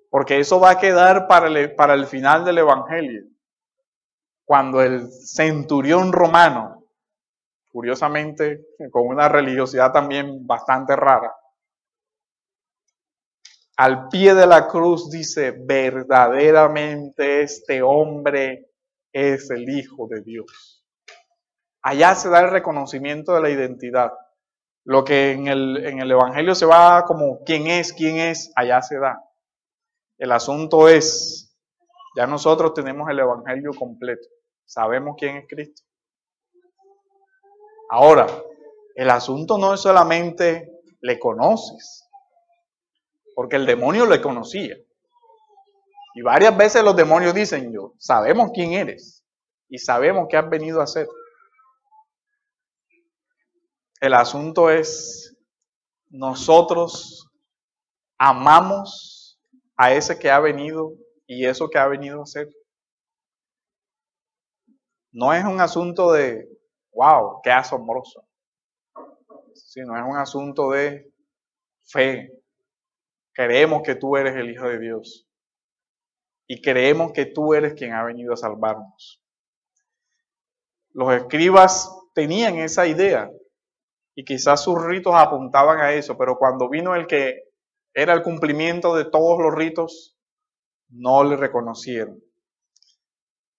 porque eso va a quedar para el final del Evangelio. Cuando el centurión romano, curiosamente con una religiosidad también bastante rara, al pie de la cruz dice, verdaderamente este hombre es el Hijo de Dios. Allá se da el reconocimiento de la identidad. Lo que en el Evangelio se va como quién es, allá se da. El asunto es, ya nosotros tenemos el Evangelio completo. Sabemos quién es Cristo. Ahora, el asunto no es solamente le conoces, porque el demonio le conocía. Y varias veces los demonios dicen, sabemos quién eres y sabemos qué has venido a hacer. El asunto es, nosotros amamos a ese que ha venido y eso que ha venido a hacer. No es un asunto de, wow, qué asombroso, sino es un asunto de fe. Creemos que tú eres el Hijo de Dios y creemos que tú eres quien ha venido a salvarnos. Los escribas tenían esa idea. y quizás sus ritos apuntaban a eso, pero cuando vino el que era el cumplimiento de todos los ritos, no le reconocieron.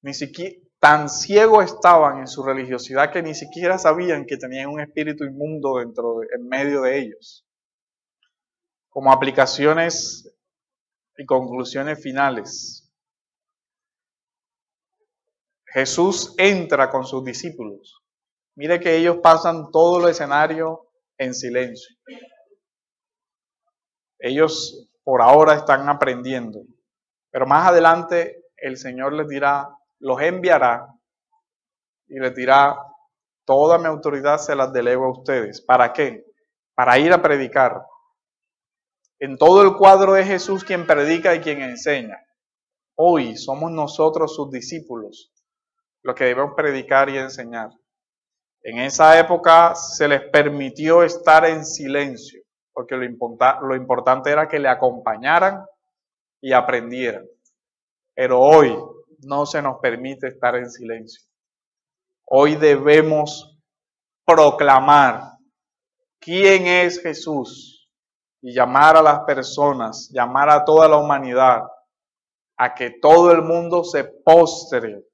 Ni siquiera tan ciegos estaban en su religiosidad que ni siquiera sabían que tenían un espíritu inmundo en medio de ellos. Como aplicaciones y conclusiones finales, Jesús entra con sus discípulos. Mire que ellos pasan todo el escenario en silencio. Ellos por ahora están aprendiendo, pero más adelante el Señor les dirá, los enviará y les dirá, toda mi autoridad se las delego a ustedes. ¿Para qué? Para ir a predicar. En todo el cuadro es Jesús quien predica y quien enseña. Hoy somos nosotros sus discípulos los que debemos predicar y enseñar. En esa época se les permitió estar en silencio, porque lo importante era que le acompañaran y aprendieran. Pero hoy no se nos permite estar en silencio. Hoy debemos proclamar quién es Jesús y llamar a las personas, llamar a toda la humanidad a que todo el mundo se postre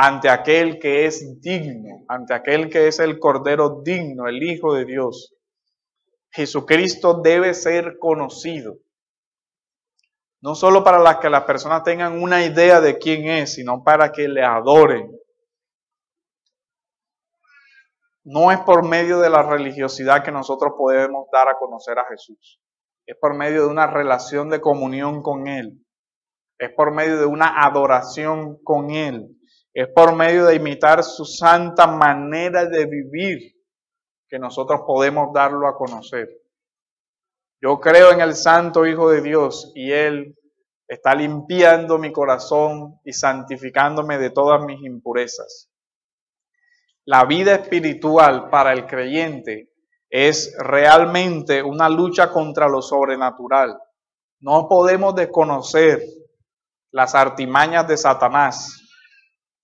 ante aquel que es digno, ante aquel que es el Cordero digno, el Hijo de Dios. Jesucristo debe ser conocido, no solo para que las personas tengan una idea de quién es, sino para que le adoren. No es por medio de la religiosidad que nosotros podemos dar a conocer a Jesús. Es por medio de una relación de comunión con Él. Es por medio de una adoración con Él. Es por medio de imitar su santa manera de vivir que nosotros podemos darlo a conocer. Yo creo en el Santo Hijo de Dios y Él está limpiando mi corazón y santificándome de todas mis impurezas. La vida espiritual para el creyente es realmente una lucha contra lo sobrenatural. No podemos desconocer las artimañas de Satanás.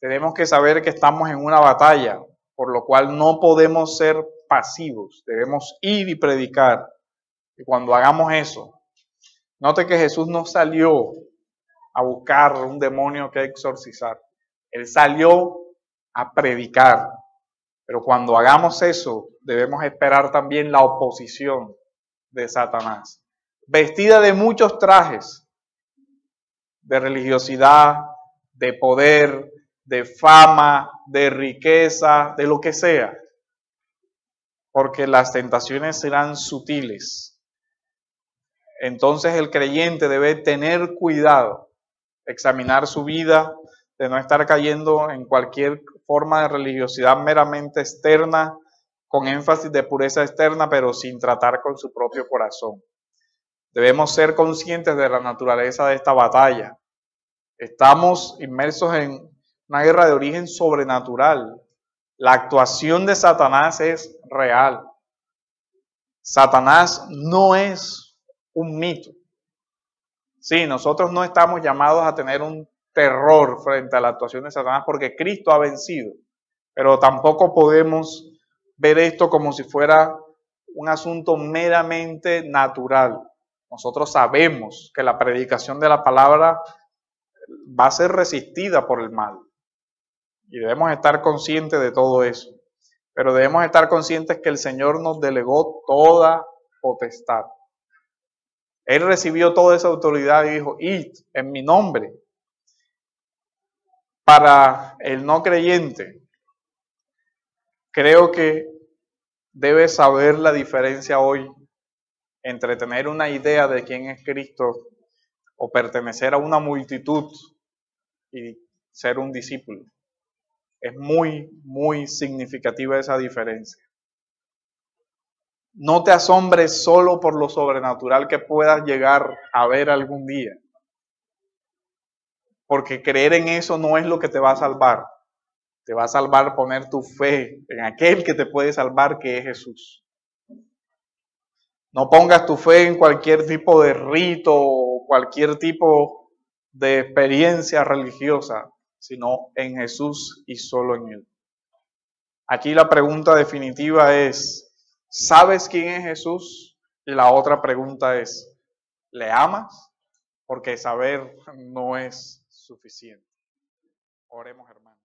Tenemos que saber que estamos en una batalla, por lo cual no podemos ser pasivos. Debemos ir y predicar. Y cuando hagamos eso, note que Jesús no salió a buscar un demonio que exorcizar. Él salió a predicar. Pero cuando hagamos eso, debemos esperar también la oposición de Satanás. Vestida de muchos trajes, de religiosidad, de poder, de fama, de riqueza, de lo que sea. Porque las tentaciones serán sutiles. Entonces el creyente debe tener cuidado, examinar su vida, de no estar cayendo en cualquier forma de religiosidad meramente externa, con énfasis de pureza externa, pero sin tratar con su propio corazón. Debemos ser conscientes de la naturaleza de esta batalla. Estamos inmersos en una guerra de origen sobrenatural. La actuación de Satanás es real. Satanás no es un mito. Sí, nosotros no estamos llamados a tener un terror frente a la actuación de Satanás porque Cristo ha vencido, pero tampoco podemos ver esto como si fuera un asunto meramente natural. Nosotros sabemos que la predicación de la palabra va a ser resistida por el mal y debemos estar conscientes de todo eso, pero debemos estar conscientes que el Señor nos delegó toda potestad. Él recibió toda esa autoridad y dijo, id en mi nombre. Para el no creyente, creo que debe saber la diferencia hoy entre tener una idea de quién es Cristo o pertenecer a una multitud y ser un discípulo. Es muy, muy significativa esa diferencia. No te asombres solo por lo sobrenatural que puedas llegar a ver algún día. Porque creer en eso no es lo que te va a salvar. Te va a salvar poner tu fe en aquel que te puede salvar, que es Jesús. No pongas tu fe en cualquier tipo de rito o cualquier tipo de experiencia religiosa, sino en Jesús y solo en Él. Aquí la pregunta definitiva es, ¿sabes quién es Jesús? Y la otra pregunta es, ¿le amas? Porque saber no es suficiente. Oremos, hermanos.